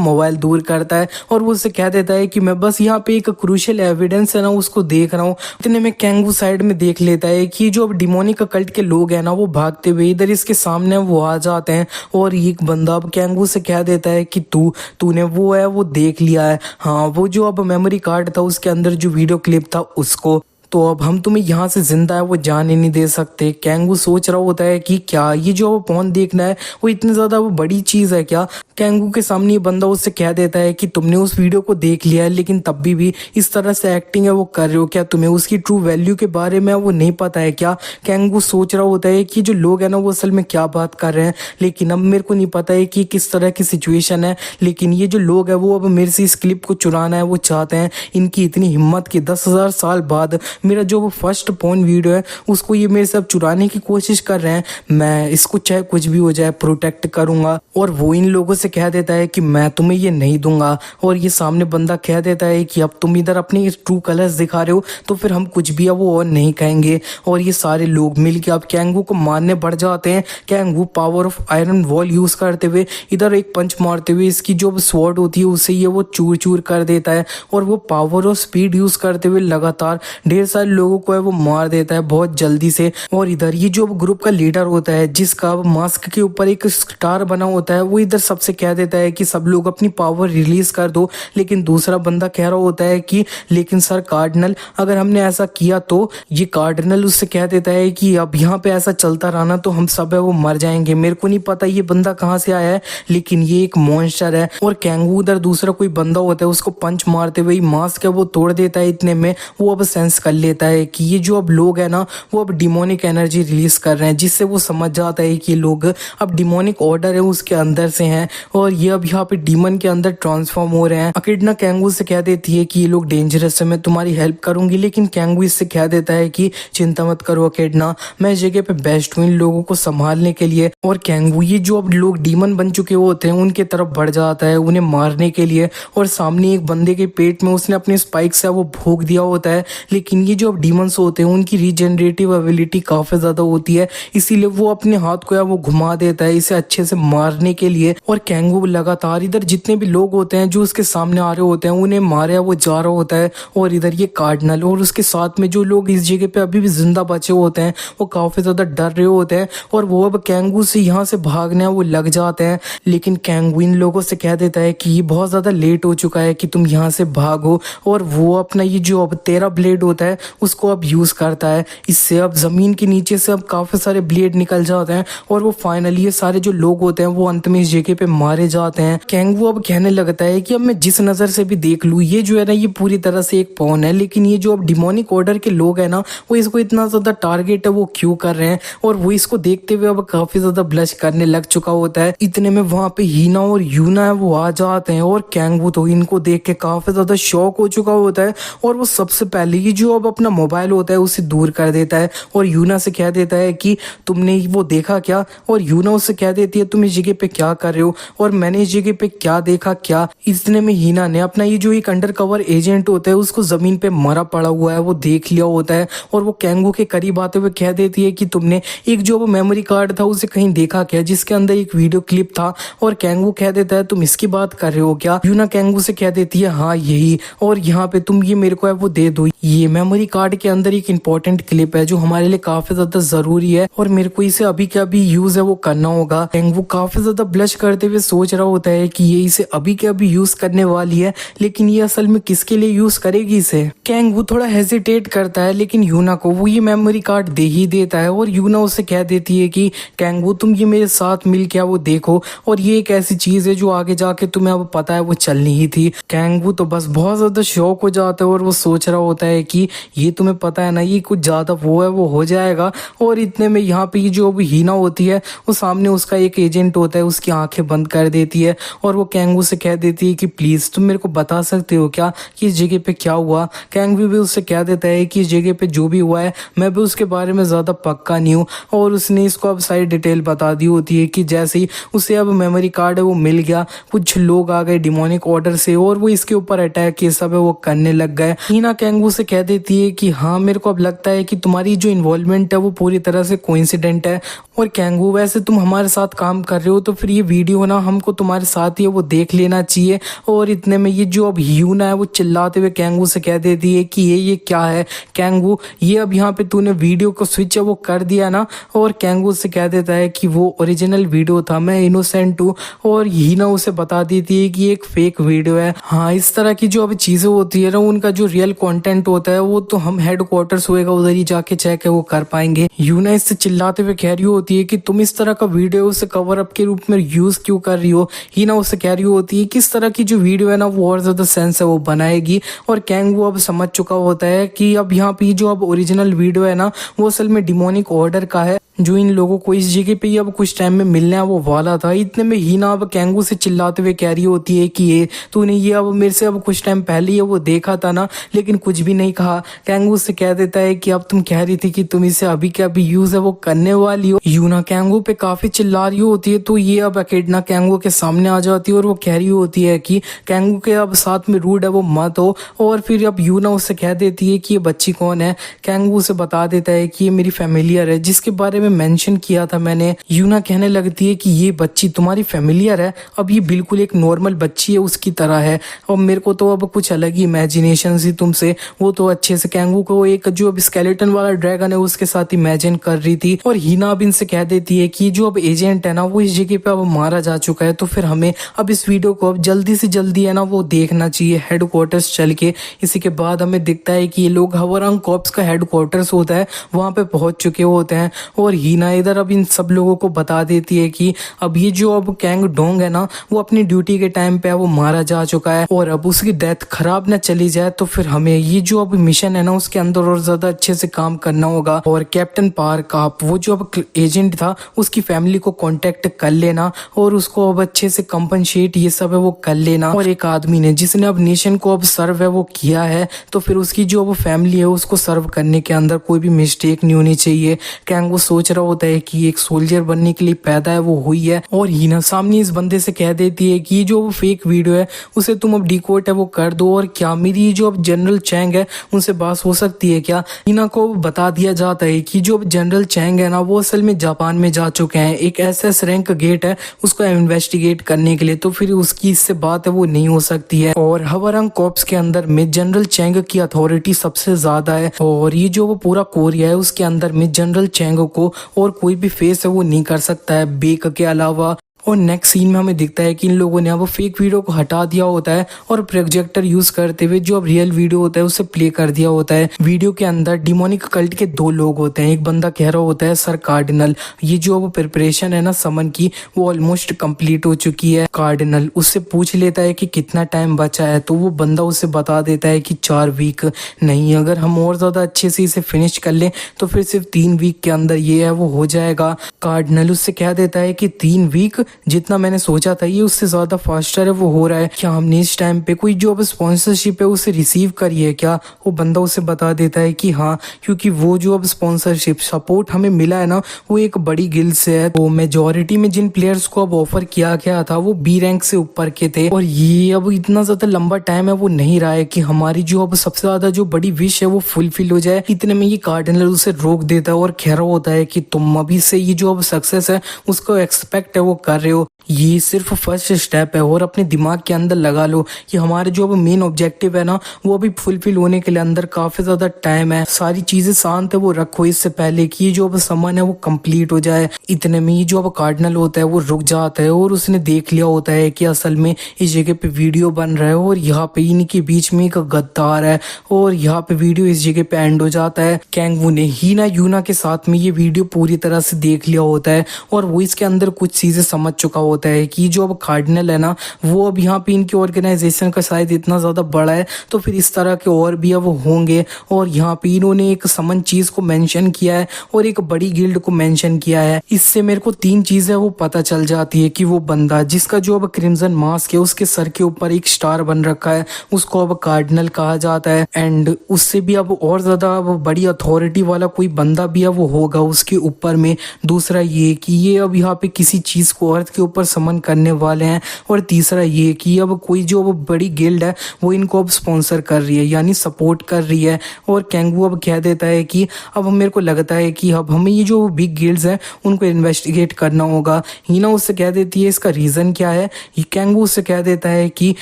मोबाइल दूर करता है और वो उससे कह देता है कि मैं बस यहाँ पे एक क्रूशियल एविडेंस है ना उसको देख रहा हूँ। इतने में कैंगू साइड में देख लेता है कि जो अब डिमोनिक कल्ट के लोग हैं ना वो भागते हुए इधर इसके सामने वो आ जाते हैं और एक बंदा अब कैंगू से कह देता है कि तूने वो है वो देख लिया है, हाँ वो जो अब मेमोरी कार्ड था उसके अंदर जो वीडियो क्लिप था उसको, तो अब हम तुम्हें यहाँ से जिंदा है वो जाने नहीं दे सकते। कैंगू सोच रहा होता है कि क्या ये जो पॉन देखना है वो इतनी ज्यादा वो बड़ी चीज है क्या। कैंगू के सामने ये बंदा उससे कह देता है कि तुमने उस वीडियो को देख लिया है लेकिन तब भी इस तरह से एक्टिंग है वो कर रहे हो क्या, तुम्हें उसकी ट्रू वैल्यू के बारे में वो नहीं पता है क्या। कैंगू सोच रहा होता है कि जो लोग है ना वो असल में क्या बात कर रहे हैं, लेकिन अब मेरे को नहीं पता है कि किस तरह की सिचुएशन है, लेकिन ये जो लोग है वो अब मेरे से इस क्लिप को चुराना है वो चाहते हैं। इनकी इतनी हिम्मत कि 10,000 साल बाद मेरा जो वो फर्स्ट पॉन वीडियो है उसको ये मेरे से अब चुराने की कोशिश कर रहे हैं। मैं इसको चाहे कुछ भी हो जाए प्रोटेक्ट करूंगा। और वो इन लोगों से कह देता है कि मैं तुम्हें ये नहीं दूंगा, और ये सामने बंदा कह देता है कि अब तुम इधर अपने ट्रू कलर्स दिखा रहे हो तो फिर हम कुछ भी अब वो और नहीं कहेंगे। और ये सारे लोग मिलकर अब कैंगू को मारने बढ़ जाते हैं। कैंगू power of iron wall use करते हुए इधर एक पंच मारते हुए इसकी जो स्वॉर्ड होती है उसे ये वो चूर चूर कर देता है, और वो पावर और स्पीड यूज करते हुए लगातार ढेर सारे लोगों को है वो मार देता है बहुत जल्दी से। और इधर ये जो ग्रुप का लीडर होता है जिसका मास्क के ऊपर एक स्टार बना होता है वो इधर सबसे कह देता है कि सब लोग अपनी पावर रिलीज कर दो, लेकिन दूसरा बंदा कह रहा होता है कि लेकिन सर कार्डिनल अगर हमने ऐसा किया तो। ये कार्डिनल उससे कह देता है कि अब यहाँ पे ऐसा चलता रहा ना तो हम सब है वो मर जाएंगे। मेरे को नहीं पता ये बंदा कहाँ से आया है लेकिन ये एक मॉन्स्टर है। और कैंगू उधर दूसरा कोई बंदा होता है उसको पंच मारते हुए मास्क है वो तोड़ देता है। इतने में वो अब सेंस कर लेता है कि ये जो अब लोग है ना वो अब डिमोनिक एनर्जी रिलीज कर रहे हैं, जिससे वो समझ जाता है कि ये लोग अब डिमोनिक ऑर्डर है उसके अंदर से हैं और ये अब यहाँ पे डीमन के अंदर ट्रांसफॉर्म हो रहे हैं। अकिडना कैंगू से कह देती है कि ये लोग डेंजरस है, मैं तुम्हारी हेल्प करूंगी, लेकिन कैंगू इससे कह देता है कि चिंता मत करो अकिडना, मैं इस जगह पे बेस्ट हूँ इन लोगों को संभालने के लिए। और कैंगू ये जो अब लोग डीमन बन चुके होते हैं उनके तरफ बढ़ जाता है उन्हें मारने के लिए, और सामने एक बंदे के पेट में उसने अपने स्पाइक से वो भोग दिया होता है। लेकिन ये जो अब डीमंस होते हैं उनकी रीजनरेटिव एबिलिटी काफी ज्यादा होती है, इसीलिए वो अपने हाथ को वो घुमा देता है इसे अच्छे से मारने के लिए। और कैंगू लगातार इधर जितने भी लोग होते हैं जो उसके सामने आ रहे होते हैं उन्हें मारे वो जा रहा होता है। और इधर ये कार्डिनल और उसके साथ में जो लोग इस जगह पे अभी भी जिंदा बचे होते हैं वो काफी ज्यादा डर रहे होते हैं और वो अब कैंगू से यहाँ से भागने वो लग जाते हैं। लेकिन कैंगू इन लोगों से कह देता है कि ये बहुत ज्यादा लेट हो चुका है कि तुम यहाँ से भागो, और वो अपना ये जो अब 13 ब्लेड होता है उसको अब यूज करता है। इससे अब जमीन के नीचे से अब काफी सारे ब्लेड निकल जाते हैं और वो फाइनली ये सारे जो लोग होते हैं वो अंत में इस जगह पे मारे जाते हैं। कैंगू अब कहने लगता है कि अब मैं जिस नजर से भी देख लूं ये जो है ना ये पूरी तरह से एक पॉन है, लेकिन ये जो अब डिमोनिक ऑर्डर के लोग हैं ना वो इसको इतना ज्यादा टारगेट है वो क्यों कर रहे हैं, और वो इसको देखते हुए अब काफी ज्यादा ब्लश करने लग चुका होता है। इतने में वहां पे हीना और यूना है वो आ जाते हैं और कैंगू तो इनको देख के काफी ज्यादा शॉक हो चुका होता है और वो सबसे पहले ये जो अब अपना मोबाइल होता है उसे दूर कर देता है और यूना से कह देता है कि तुमने वो देखा क्या, और यूना उससे कह देती है तुम इस जगह पे क्या कर रहे हो और मैंने इस जगह पे क्या देखा क्या। इतने में हीना ने अपना ये जो एक अंडर कवर एजेंट होता है उसको जमीन पे मरा पड़ा हुआ है वो देख लिया होता है और वो कैंगू के करीब आते हुए कह देती है कि तुमने एक जो वो मेमोरी कार्ड था उसे कहीं देखा क्या जिसके अंदर एक वीडियो क्लिप था, और कैंगू कह देता है तुम इसकी बात कर रहे हो क्या। यूना कैंगू से कह देती है हाँ यही, और यहाँ पे तुम ये मेरे को है वो दे दो, ये मेमोरी कार्ड के अंदर एक इंपॉर्टेंट क्लिप है जो हमारे लिए काफी ज्यादा जरूरी है और मेरे को इसे अभी के अभी यूज है वो करना होगा। कैंगू काफी ज्यादा ब्लश करते हुए सोच रहा होता है कि ये इसे अभी के अभी यूज करने वाली है, लेकिन ये असल में किसके लिए यूज करेगी इसे। कैंगू थोड़ा हेजिटेट करता है लेकिन यूना को वो ये मेमोरी कार्ड दे ही देता है और यूना उसे कह देती है कि कैंगू तुम ये मेरे साथ मिल के वो देखो, और ये एक ऐसी चीज है जो आगे जाके तुम्हें अब पता है वो चलनी ही थी। कैंगू तो बस बहुत ज्यादा शौक हो जाता है और वो सोच रहा होता है कि ये तुम्हें पता है ना ये कुछ ज्यादा वो है वो हो जाएगा। और इतने में यहाँ पे ये जो अभी हीना होती है वो सामने उसका एक एजेंट होता है उसकी आंखें बंद कर देती है और वो कैंगू से कह देती है कि प्लीज तुम मेरे को बता सकते हो क्या कि इस जगह पे क्या हुआ। कैंगू भी उससे कह देता है कि इस जगह पे जो भी हुआ है मैं भी उसके बारे में ज्यादा पक्का नहीं हूँ, और उसने इसको अब सारी डिटेल बता दी होती है कि जैसे ही उसे अब मेमोरी कार्ड है वो मिल गया, कुछ लोग आ गए डिमोनिक ऑर्डर से और वो इसके ऊपर अटैक ये सब है वो करने लग गए। हीना कैंगू से कह देती है कि हाँ मेरे को अब लगता है कि तुम्हारी जो इन्वॉल्वमेंट है वो पूरी तरह से कोइंसिडेंट है, और कैंगू वैसे तुम हमारे साथ काम कर रहे हो तो फिर ये वीडियो ना हमको तुम्हारे साथ ही है वो देख लेना चाहिए। और इतने में ये जो अब यूना है वो चिल्लाते हुए कैंगू से कह देती है कि ये क्या है कैंगू, ये अब यहाँ पे तूने वीडियो को स्विच है वो कर दिया ना। और कैंगू से कह देता है कि वो ओरिजिनल वीडियो था, मैं इनोसेंट हूँ, और हीना उसे बता देती है कि एक फेक वीडियो है। हाँ, इस तरह की जो अब चीजें होती है ना उनका जो रियल कंटेंट होता है वो तो हम हेडक्वार्टर्स होएगा उधर ही जाके चेक है वो कर पाएंगे। यूना इससे चिल्लाते हुए कह रही होती है कि तुम इस तरह का वीडियो उसे कवर अप के रूप में यूज क्यों कर रही हो। हीना उससे कह रही होती है कि इस तरह की जो वीडियो है ना वो और ज्यादा सेंस है वो बनाएगी। और कैंगू अब समझ चुका होता है कि अब यहाँ पे जो अब ओरिजिनल वीडियो है ना वो असल में डिमोनिक ऑर्डर का है जो इन लोगों को इस जगह पे अब कुछ टाइम में मिलने वो वाला था। इतने में हीना अब कैंगू से चिल्लाते हुए कह रही होती है कि ये तूने ये अब मेरे से अब कुछ टाइम पहले ही वो देखा था ना, लेकिन कुछ भी नहीं कहा। कैंगू से कह देता है कि अब तुम कह रही थी कि तुम इसे अभी के अभी यूज है वो करने वाली हो। यूना कैंगू पे काफी चिल्ला रही होती है तो ये अब एकेडना कैंगू के सामने आ जाती है और वो कह रही होती है कि कैंगू के अब साथ में रूड है वो मत हो। और फिर अब यूना उससे कह देती है कि ये बच्ची कौन है। कैंगू उसे बता देता है कि ये मेरी फैमिलियर है जिसके बारे में मेंशन किया था मैंने। यूना कहने लगती है कि ये बच्ची तुम्हारी फैमिलियर है, अब ये बिल्कुल एक नॉर्मल बच्ची है उसकी तरह है, और मेरे को तो अब कुछ अलग ही इमेजिनेशन थी तुमसे। वो तो अच्छे से कैंगू को एक जो अब स्केलेटन वाला ड्रैगन है उसके साथ इमेजिन कर रही थी। और हीना अब इनसे कह देती है कि जो अब एजेंट है ना वो इस जगह पे अब मारा जा चुका है, तो फिर हमें अब इस वीडियो को अब जल्दी से जल्दी है ना वो देखना चाहिए हेडक्वार्टर्स चल के। इसी के बाद हमें दिखता है कि ये लोग हवरंग कॉर्प्स का हेडक्वार्टर्स होता है वहां पे पहुंच चुके होते हैं। और हीना इधर अब इन सब लोगों को बता देती है कि अब ये जो अब कैंग डोंग है ना वो अपनी ड्यूटी के टाइम पे वो मारा जा चुका है, और अब उसकी डेथ खराब ना चली जाए तो फिर हमें ये जो अब मिशन है ना उसके अंदर और ज्यादा अच्छे से काम करना होगा। और कैप्टन पार्क आप वो जो अब एजेंट था उसकी फैमिली को कांटेक्ट कर लेना और उसको अब अच्छे से कंपनसेट ये सब है वो कर लेना। और एक आदमी ने जिसने अब नेशन को अब सर्व है वो किया है तो फिर उसकी जो अब फैमिली है उसको सर्व करने के अंदर कोई भी मिस्टेक नहीं होनी चाहिए। कैंगो सोच रहा होता है कि एक सोल्जर बनने के लिए पैदा है वो हुई है। और हीना सामने इस बंदे से कह देती है कि जो फेक वीडियो है उसे तुम अब डिकोड है वो कर दो, और क्या मेरी जो अब जनरल चैंग है उनसे बात हो सकती है क्या। हीना को बता दिया जाता है कि जो जनरल चैंग है ना वो असल में जापान में जा चुके हैं, एक SS रैंक गेट है उसको इन्वेस्टिगेट करने के लिए, तो फिर उसकी इससे बात है वो नहीं हो सकती है। और हवरंग कॉर्प्स के अंदर में जनरल चैंग की अथॉरिटी सबसे ज्यादा है, और ये जो वो पूरा कोरिया है उसके अंदर में जनरल चैंग को और कोई भी फेस है वो नहीं कर सकता है बेक के अलावा। और नेक्स्ट सीन में हमें दिखता है कि इन लोगों ने अब फेक वीडियो को हटा दिया होता है और प्रोजेक्टर यूज करते हुए जो अब रियल वीडियो होता है उसे प्ले कर दिया होता है। वीडियो के अंदर डिमोनिक कल्ट के 2 लोग होते हैं, एक बंदा कह रहा होता है सर कार्डिनल ये जो अब प्रिपरेशन है ना समन की वो ऑलमोस्ट कंप्लीट हो चुकी है। कार्डिनल उससे पूछ लेता है कि कितना टाइम बचा है, तो वो बंदा उसे बता देता है कि 4 वीक नहीं, अगर हम और ज्यादा अच्छे से इसे फिनिश कर लें तो फिर सिर्फ 3 वीक के अंदर ये है वो हो जाएगा। कार्डिनल उससे कह देता है कि 3 वीक जितना मैंने सोचा था ये उससे ज्यादा फास्टर है वो हो रहा है, क्या हमने इस टाइम पे कोई जो अब स्पॉन्सरशिप है उसे रिसीव करी है क्या। वो बंदा उसे बता देता है कि हाँ, क्योंकि वो जो अब स्पॉन्सरशिप सपोर्ट हमें मिला है ना वो एक बड़ी गिल्ड से है, तो मेजोरिटी में जिन प्लेयर्स को अब ऑफर किया गया था वो B रैंक से ऊपर के थे, और ये अब इतना ज्यादा लंबा टाइम है वो नहीं रहा है कि हमारी जो अब सबसे ज्यादा जो बड़ी विश है वो फुलफिल हो जाए। इतने में ये कार्डिनल उसे रोक देता है और कह रहा होता है कि तुम अभी से ये जो अब सक्सेस है उसको एक्सपेक्ट है वो कर रहे हो, ये सिर्फ फर्स्ट स्टेप है, और अपने दिमाग के अंदर लगा लो कि हमारे जो अब मेन ऑब्जेक्टिव है ना वो अभी फुलफिल होने के लिए अंदर काफी ज्यादा टाइम है, सारी चीजें शांत है वो रखो इससे पहले कि जो अब सामान है वो कंप्लीट हो जाए। इतने में ये जो अब कार्डिनल होता है वो रुक जाता है और उसने देख लिया होता है कि असल में इस जगह पे वीडियो बन रहा है और यहाँ पे इनके बीच में एक गद्दार है, और यहाँ पे वीडियो इस जगह पे एंड हो जाता है। कैंगवू ने हीना यूना के साथ में ये वीडियो पूरी तरह से देख लिया होता है और वो इसके अंदर कुछ चीजें समझ चुका होता है कि जो अब कार्डिनल है ना वो अब यहाँ पे इनकी ऑर्गेनाइजेशन का शायद इतना ज़्यादा बड़ा है, तो फिर इस तरह के और भी अब होंगे। और यहाँ पे इन्होंने एक समन चीज़ को मेंशन किया है और एक बड़ी गिल्ड को मेंशन किया है। इससे मेरे को 3 चीज़ें वो पता चल जाती है कि वो बंदा जिसका जो अब क्रिम्सन मास्क है उसके सर के ऊपर एक स्टार बन रखा है उसको अब कार्डिनल कहा जाता है। एंड उससे भी अब और ज़्यादा अब बड़ी अथॉरिटी वाला कोई बंदा भी अब वो होगा उसके ऊपर में। दूसरा ये कि ये अब यहाँ पे किसी चीज़ को अर्थ के ऊपर समन करने वाले हैं। और तीसरा ये कि अब कोई जो अब बड़ी गिल्ड है वो इनको अब स्पॉन्सर कर रही है यानी सपोर्ट कर रही है। और कैंगू अब कह देता है कि अब मेरे को लगता है कि अब हमें ये जो बिग गिल्ड्स हैं उनको इन्वेस्टिगेट करना होगा। हीना उससे कह देती है इसका रीज़न क्या है। कैंगू उससे कह देता है कि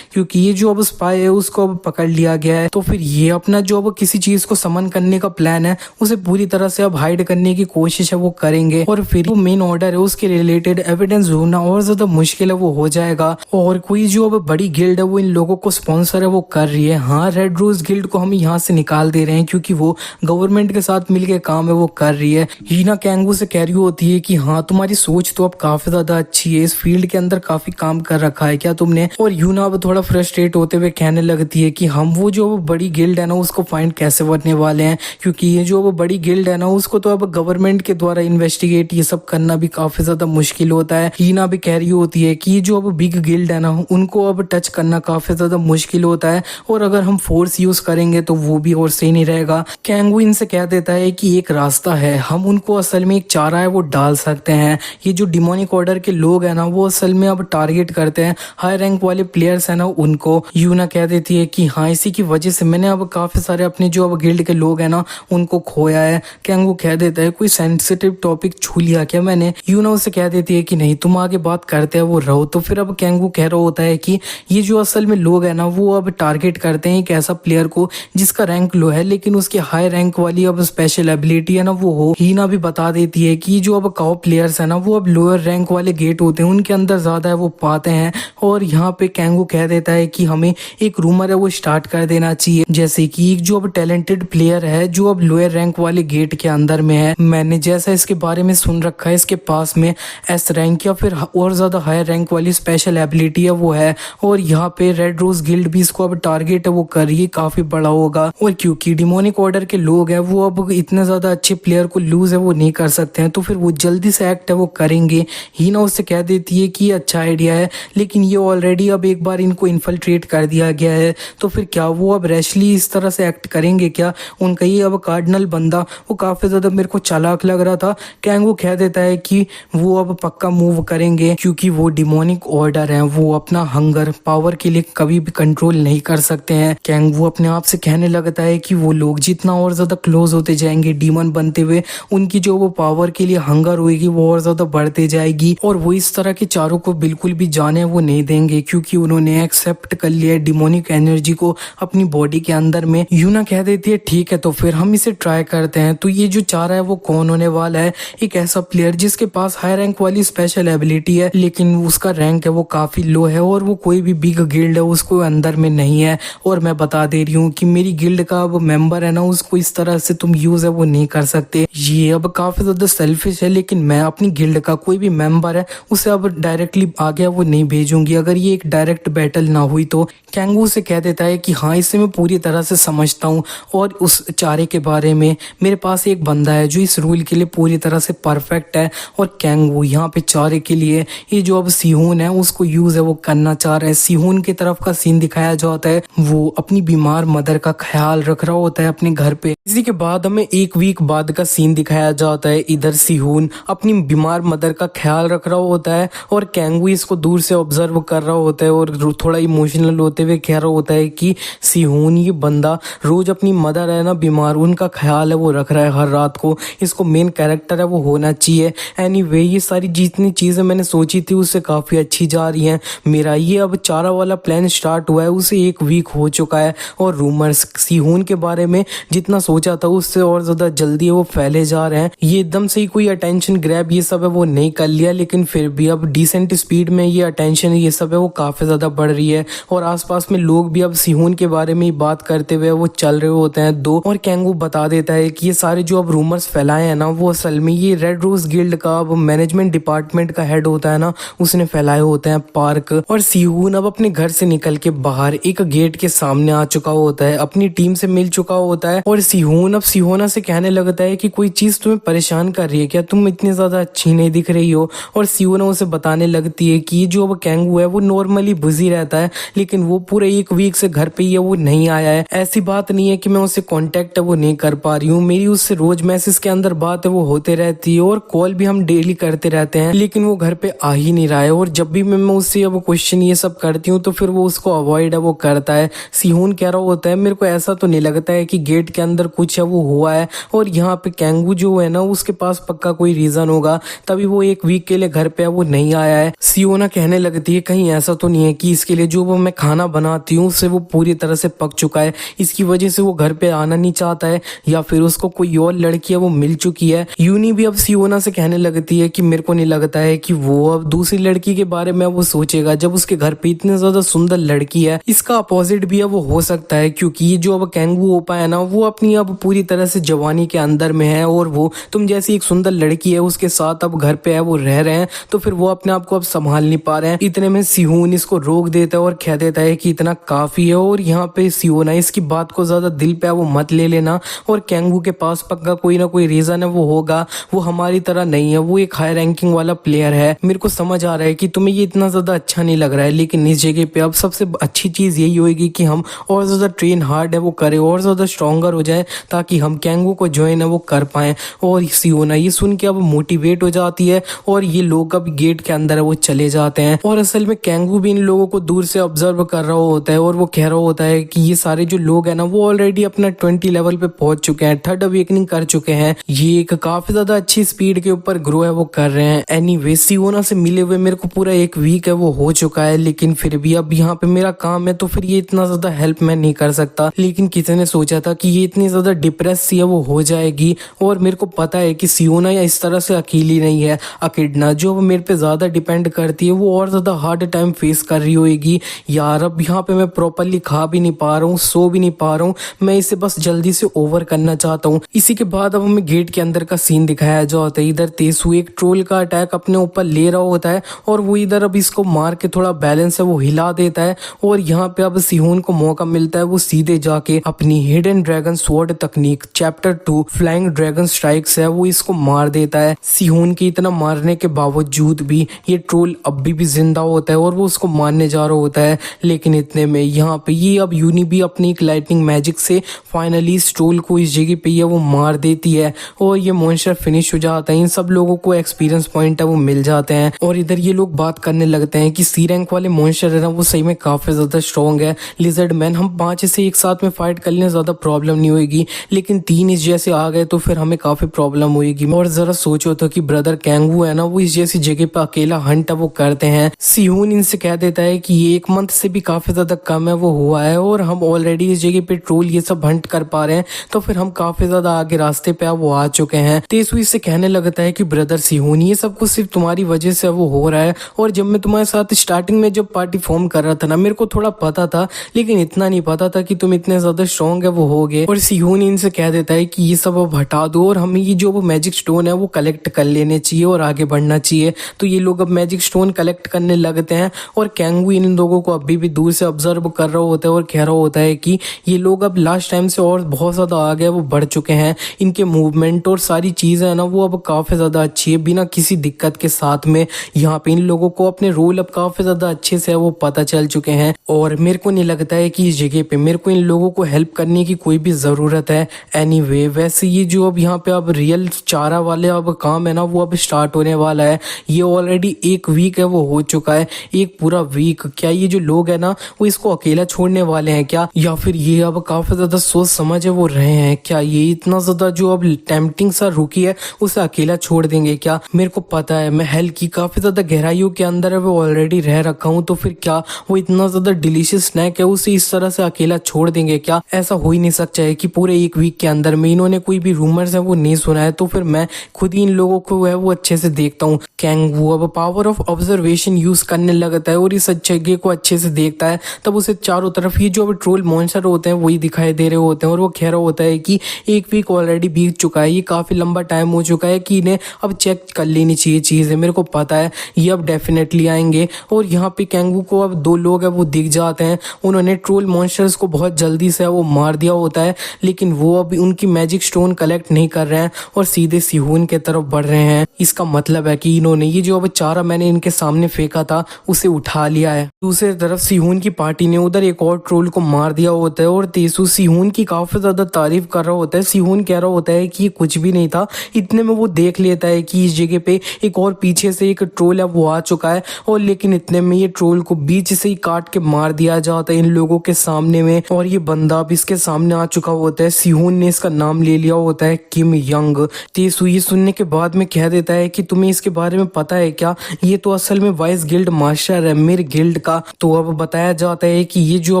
क्योंकि ये जो अब स्पाई है उसको अब पकड़ लिया गया है, तो फिर ये अपना जो अब किसी चीज़ को समन करने का प्लान है उसे पूरी तरह से अब हाइड करने की कोशिश है वो करेंगे। और फिर वो मेन ऑर्डर है उसके रिलेटेड एविडेंस ढूंढना और ज़्यादा मुश्किल है वो हो जाएगा। और कोई जो अब बड़ी गिल्ड है वो इन लोगों को स्पॉन्सर है वो कर रही है। हाँ, रेड रोज गिल्ड को हम यहाँ से निकाल दे रहे हैं क्योंकि वो गवर्नमेंट के साथ मिलकर काम है वो कर रही है। हीना कैंगू से कह रही होती है कि हाँ तुम्हारी सोच तो अब काफी ज्यादा अच्छी है, इस फील्ड के अंदर काफी काम कर रखा है क्या तुमने। और यूना अब थोड़ा फ्रस्ट्रेट होते हुए कहने लगती है कि हम वो जो बड़ी गिल्ड है ना उसको फाइंड कैसे करने वाले हैं, क्योंकि ये जो बड़ी गिल्ड है ना उसको तो अब गवर्नमेंट के द्वारा इन्वेस्टिगेट ये सब करना भी काफी ज्यादा मुश्किल होता है। हीना भी कह रही होती है कि जो अब बिग गिल्ड है ना उनको अब टच करना काफी ज्यादा मुश्किल होता है और अगर हम फोर्स यूज करेंगे तो वो भी और सही नहीं रहेगा। कैंगू इनसे कह देता है कि एक रास्ता है, हम उनको असल में एक चारा है वो डाल सकते हैं। ये जो डिमोनिक ऑर्डर के लोग हैं ना वो असल में अब टारगेट करते हैं हाई रैंक वाले प्लेयर्स है ना उनको। यूना कह देती है कि हाँ इसी की वजह से मैंने अब काफी सारे अपने जो अब गिल्ड के लोग हैं ना उनको खोया है। कैंगू कह देता है कोई सेंसिटिव टॉपिक छू लिया क्या मैंने। यूना उससे कह देती है कि नहीं तुम आगे बात करते हैं वो रहो। तो फिर अब कैंगू कह रहा होता है कि ये जो असल में लोग हैं ना वो अब टारगेट करते हैं एक ऐसा प्लेयर को जिसका रैंक लो है लेकिन उसकी हाई रैंक वाली अब स्पेशल एबिलिटी है ना वो हो। हीना भी बता देती है कि जो अब काउ प्लेयर्स है ना वो अब लोअर रैंक वाले गेट होते हैं उनके अंदर ज्यादा है वो पाते हैं। और यहाँ पे कैंगू कह देता है कि हमें एक रूमर है वो स्टार्ट कर देना चाहिए, जैसे कि एक जो अब टैलेंटेड प्लेयर है जो अब लोअर रैंक वाले गेट के अंदर में है, मैंने जैसा इसके बारे में सुन रखा है इसके पास में एस रैंक या फिर और ज्यादा हायर रैंक वाली स्पेशल एबिलिटी है वो है। और यहाँ पे रेड रोज गिल्ड भी इसको अब टारगेट है वो कर रही है, काफी बड़ा होगा। और क्योंकि डिमोनिक ऑर्डर के लोग हैं वो अब इतने ज्यादा अच्छे प्लेयर को लूज है वो नहीं कर सकते हैं, तो फिर वो जल्दी से एक्ट है वो करेंगे। हीना उससे कह देती है कि ये अच्छा आइडिया है लेकिन ये ऑलरेडी अब एक बार इनको इन्फिल्ट्रेट कर दिया गया है, तो फिर क्या वो अब रैशली इस तरह से एक्ट करेंगे क्या। उनका ये अब कार्डिनल बंदा वो काफी ज्यादा मेरे को चालाक लग रहा था। कैंगू कह देता है कि वो अब पक्का मूव करेंगे क्योंकि वो डिमोनिक ऑर्डर है, वो अपना हंगर पावर के लिए कभी भी कंट्रोल नहीं कर सकते हैं। कैंगू अपने आप से कहने लगता है कि वो लोग जितना और ज्यादा क्लोज होते जाएंगे डीमन बनते हुए उनकी जो वो पावर के लिए हंगर होगी वो और ज्यादा बढ़ते जाएगी। और वो इस तरह के चारों को बिल्कुल भी जाने वो नहीं देंगे क्योंकि उन्होंने एक्सेप्ट कर लिया है डिमोनिक एनर्जी को अपनी बॉडी के अंदर में। यूना कह देती है ठीक है तो फिर हम इसे ट्राई करते हैं। तो ये जो चारा है वो कौन होने वाला है, एक ऐसा प्लेयर जिसके पास हाई रैंक वाली स्पेशल एबिलिटी है लेकिन उसका रैंक है वो काफी लो है और वो कोई भी बिग गिल्ड है उसको अंदर में नहीं है। और मैं बता दे रही हूँ कि मेरी गिल्ड का अब मेंबर है ना उसको इस तरह से तुम यूज है वो नहीं कर सकते। ये अब काफी ज्यादा सेल्फिश है लेकिन मैं अपनी गिल्ड का कोई भी मेंबर है उसे अब डायरेक्टली आगे वो नहीं भेजूंगी अगर ये एक डायरेक्ट बैटल ना हुई तो। कैंगू से कह देता है कि हाँ इसे मैं पूरी तरह से समझता हूँ और उस चारे के बारे में मेरे पास एक बंदा है जो इस रूल के लिए पूरी तरह से परफेक्ट है। और कैंगू यहाँ पे चारे के लिए ये जो अब सिहोन है उसको यूज है वो करना चाह रहा है। सिहोन की तरफ का सीन दिखाया जाता है, वो अपनी बीमार मदर का ख्याल रख रहा होता है अपने घर पे। इसी के बाद हमें एक वीक बाद का सीन दिखाया जाता है, इधर सिहोन अपनी बीमार मदर का ख्याल रख रहा होता है और कैंगू इसको दूर से ऑब्जर्व कर रहा होता है और थोड़ा इमोशनल होते हुए कह रहा होता है कि सिहोन ये बंदा रोज अपनी मदर है ना बीमार उनका ख्याल है वो रख रहा है हर रात को, इसको मेन कैरेक्टर है वो होना चाहिए। एनीवे ये सारी जितनी चीजें मैंने सोची थी उससे काफी अच्छी जा रही हैं। मेरा ये अब चारा वाला प्लान स्टार्ट हुआ है उसे 1 वीक हो चुका है और रूमर्स सिहोन के बारे में जितना सोचा था उससे और ज्यादा जल्दी वो फैले जा रहे हैं। ये एकदम से ही कोई अटेंशन ग्रैब ये सब है वो नहीं कर लिया लेकिन फिर भी अब डिसेंट स्पीड में ये अटेंशन ये सब है वो काफी ज्यादा बढ़ रही है और आसपास में लोग भी अब सिहोन के बारे में ही बात करते हुए वो चल रहे होते हैं दो। और कैंगू बता देता है कि ये सारे जो अब रूमर्स फैलाए हैं ना वो असल में ये रेड रोज गिल्ड का अब मैनेजमेंट डिपार्टमेंट का हेड होता है है ना उसने फैलाए होते हैं पार्क। और सिहोन अब अपने घर से निकल के बाहर एक गेट के सामने आ चुका होता है, अपनी टीम से मिल चुका होता है और सिहोन अब सिहोना से कहने लगता है कि कोई चीज तुम्हें परेशान कर रही है क्या, तुम इतनी ज्यादा अच्छी नहीं दिख रही हो। और सिहोना उसे बताने लगती है कि जो अब कैंगू है वो नॉर्मली बिजी रहता है, लेकिन वो पूरे एक वीक से घर पे ही है, वो नहीं आया है। ऐसी बात नहीं है कि मैं उससे कांटेक्ट है वो नहीं कर पा रही हूँ, मेरी उससे रोज मैसेज के अंदर बात है वो होते रहती है और कॉल भी हम डेली करते रहते हैं, लेकिन वो घर पे आ ही नहीं रहा है। और जब भी मैं उससे अब क्वेश्चन ये सब करती हूँ तो फिर वो उसको अवॉइड है वो करता है। सिहोन कह रहा होता है मेरे को ऐसा तो नहीं लगता है कि गेट के अंदर कुछ है वो हुआ है और यहाँ पे कैंगू जो है ना उसके पास पक्का कोई रीजन होगा, तभी वो एक वीक के लिए घर पे है वो नहीं आया है। सियोना कहने लगती है कहीं ऐसा तो नहीं है कि इसके लिए जो वो मैं खाना बनाती हूँ उससे वो पूरी तरह से पक चुका है, इसकी वजह से वो घर पे आना नहीं चाहता है, या फिर उसको कोई और लड़की है वो मिल चुकी है। यूनी भी अब सियोना से कहने लगती है कि मेरे को नहीं लगता है कि वो अब दूसरी लड़की के बारे में वो सोचेगा जब उसके घर पे इतनी ज्यादा सुंदर लड़की है। इसका अपोजिट भी है वो हो सकता है, क्योंकि ये जो अब कैंगू ओपा है ना वो अपनी अब पूरी तरह से जवानी के अंदर में है और वो तुम जैसी एक सुंदर लड़की है उसके साथ अब घर पे है वो रह रहे हैं, तो फिर वो अपने आप को अब संभाल नहीं पा रहे हैं। इतने में सिहोन इसको रोक देता है और कह देता है कि इतना काफी है और यहाँ पे सियोना इसकी बात को ज्यादा दिल पे वो मत ले लेना, और कैंगू के पास पक्का कोई ना कोई रीजन है वो होगा, वो हमारी तरह नहीं है, वो एक हाई रैंकिंग वाला प्लेयर है। मेरे को समझ आ रहा है कि तुम्हें ये इतना ज्यादा अच्छा नहीं लग रहा है, लेकिन इस जगह पे अब सबसे अच्छी चीज यही होगी कि हम और ज्यादा ट्रेन हार्ड है वो करें और ज्यादा स्ट्रॉन्गर हो जाए ताकि हम कैंगू को ज्वाइन है वो कर पाए। और सियोना ये सुन के अब मोटिवेट हो जाती है और ये लोग अब गेट के अंदर है वो चले जाते हैं। और असल में कैंगू भी इन लोगों को दूर से ऑब्जर्व कर रहा होता है और वो कह रहा होता है कि ये सारे जो लोग हैं ना वो ऑलरेडी अपना 20 लेवल पे पहुंच चुके हैं, थर्ड अवेकनिंग कर चुके हैं, ये एक काफी ज्यादा अच्छी स्पीड के ऊपर ग्रो है वो कर रहे हैं। एनीवे सियोना से मिले हुए मेरे को पूरा एक वीक है वो हो चुका है, लेकिन फिर भी अब यहाँ पे मेरा काम है तो फिर ये इतना ज्यादा हेल्प मैं नहीं कर सकता। लेकिन किसी ने सोचा था कि ये इतनी ज्यादा डिप्रेस सी है वो हो जाएगी, और मेरे को पता है कि सियोना या इस तरह से अकेली नहीं है, अकिडना जो मेरे पे ज्यादा डिपेंड करती है वो और ज्यादा हार्ड टाइम फेस कर रही होगी। यार अब यहाँ पे मैं प्रॉपरली खा भी नहीं पा रहा हूँ, सो भी नहीं पा रहा हूँ, मैं इसे बस जल्दी से ओवर करना चाहता हूँ। इसी के बाद अब हमें गेट के अंदर का सीन दिखाया जाता है। इधर तेसु एक ट्रोल का अटैक अपने ऊपर ले रहा होता है और वो इधर अब इसको मार के थोड़ा बैलेंस है वो हिला देता है, और यहाँ पे अब सिहोन को मौका मिलता है वो सीधे जाके अपनी हिडन ड्रैगन स्वॉर्ड तकनीक चैप्टर 2 फ्लाइंग ड्रैगन स्ट्राइक्स है वो इसको मार देता है। सिहोन के इतना मारने के बावजूद भी ये ट्रोल अभी भी जिंदा होता है और वो उसको मारने जा रहा होता है, लेकिन इतने में यहाँ पे ये अब यूनी भी अपनी एक लाइटनिंग मैजिक से फाइनली इस ट्रोल को इस जगह पे ये वो मार देती है और ये मॉन्स्टर फिनिश हो जाता है। इन सब लोगों को एक्सपीरियंस पॉइंट है वो मिल जाते हैं और इधर ये लोग बात करने लगते हैं कि सी रैंक वाले मॉन्स्टर है ना वो सही में काफी ज्यादा स्ट्रॉन्ग है। लिजर्ड मैन हम 5 से एक साथ में फाइट कर लें ज्यादा प्रॉब्लम नहीं होगी, लेकिन 3 इस जैसे आ गए तो फिर हमें काफी प्रॉब्लम होगी। और जरा सोचो तो कि ब्रदर कैंगू है ना वो इस जैसी जगह पे अकेला हंट है वो करते हैं। सिहोन इनसे कह देता है कि ये 1 मंथ से भी काफी ज्यादा कम है वो हुआ है और हम ऑलरेडी इस जगह पे ट्रोल ये सब हंट कर पा रहे हैं, तो फिर हम काफी ज्यादा आगे रास्ते पे वो आ चुके हैं। तेसु इससे कहने लगता है कि ब्रदर सिहोन ये सब कुछ सिर्फ तुम्हारी वजह से वो हो रहा है, और जब मैं तुम्हारे साथ स्टार्टिंग में जब पार्टी फॉर्म कर रहा था ना मेरे को थोड़ा पता था, लेकिन इतना नहीं पता था कि तुम इतने ज्यादा स्ट्रॉन्ग है वो हो गए। और सिहोन इनसे कह देता है कि ये सब अब हटा दो और हमें ये जो वो मैजिक स्टोन है वो कलेक्ट कर लेने चाहिए और आगे बढ़ना चाहिए। तो ये लोग अब मैजिक स्टोन कलेक्ट करने लगते हैं और कैंगू इन लोगों को अभी भी दूर से ऑब्जर्व कर रहा होता है और कह रहा होता है कि ये लोग अब लास्ट टाइम से और बहुत ज्यादा आगे वो बढ़ चुके हैं, इनके मूवमेंट और सारी चीजें है ना वो अब काफी ज्यादा अच्छी है बिना किसी दिक्कत के साथ में। यहाँ पे इन लोगों को अपने रोल अब काफी ज्यादा अच्छे से वो पता चल चुके हैं और मेरे को नहीं लगता है कि इस जगह पे मेरे को इन लोगों को हेल्प करने की कोई भी जरूरत है। एनीवे वैसे ये जो अब यहाँ पे अब रियल चारा वाले अब काम है ना वो अब स्टार्ट होने वाला है। ये ऑलरेडी 1 वीक है वो हो चुका है, एक पूरा वीक। क्या ये जो लोग है ना वो इसको अकेला छोड़ने वाले हैं क्या, या फिर ये अब काफी ज्यादा सोच समझ है वो रहे हैं क्या, ये इतना ज्यादा जो अब टेम्पटिंग सा रुकी है उसे अकेला छोड़ देंगे क्या। मेरे को पता है मैं हेल की काफी ज्यादा गहराइयों के अंदर है वो ऑलरेडी रह रखा हूँ, तो फिर क्या वो इतना ज्यादा डिलीशियस स्नैक है उसे इस तरह से अकेला छोड़ देंगे क्या। ऐसा हो ही नहीं सकता है कि पूरे 1 वीक के अंदर में इन्होंने कोई भी रूमर्स है वो नहीं सुना है, तो फिर मैं खुद ही इन लोगों को है वो अच्छे से देखता हूँ। कैंगू अब पावर ऑफ ऑब्जर्वेशन यूज करने लगता है और इस जगह को अच्छे से देखता है, तब उसे चारों तरफ ही जो अब ट्रोल मॉन्स्टर होते हैं वही दिखाई दे रहे होते हैं और वो कह रहा होता है कि 1 वीक ऑलरेडी बीत चुका है, ये काफी लंबा टाइम हो चुका है कि इन्हें अब चेक कर लेनी चाहिए चीजें। मेरे को पता दिखाता है ये अब डेफिनेटली आएंगे। और यहाँ पे कैंगू को अब दो लोग है वो दिख जाते हैं, उन्होंने ट्रोल मॉन्स्टर्स को बहुत जल्दी से वो मार दिया होता है, लेकिन वो अभी उनकी मैजिक स्टोन कलेक्ट नहीं कर रहे हैं और सीधे सिहोन के तरफ बढ़ रहे हैं। इसका मतलब है कि इन्होंने ये जो अब चारा मैंने इनके सामने फेंका था उसे उठा लिया है। दूसरी तरफ सिहोन की पार्टी ने उधर एक और ट्रोल को मार दिया होता है और तेसू सिहोन की काफी ज्यादा तारीफ कर रहा होता है। सिहोन कह रहा होता है कि ये कुछ भी नहीं था, इतने में वो देख लेता है कि इस जगह पे एक और पीछे से एक ट्रोल है वो आ चुका है, और लेकिन इतने में ये ट्रोल को बीच से ही काट के मार दिया जाता है इन लोगों के सामने में, और ये बंदा अब इसके सामने आ चुका होता है। सिहोन ने इसका नाम ले लिया होता है किम यंग। तेसू ये सुनने के बाद में कह देता है कि तुम्हें इसके बारे में पता है क्या, ये तो असल में वाइस गिल्ड मास्टर है मेरे गिल्ड का। तो अब बताया जाता है कि ये जो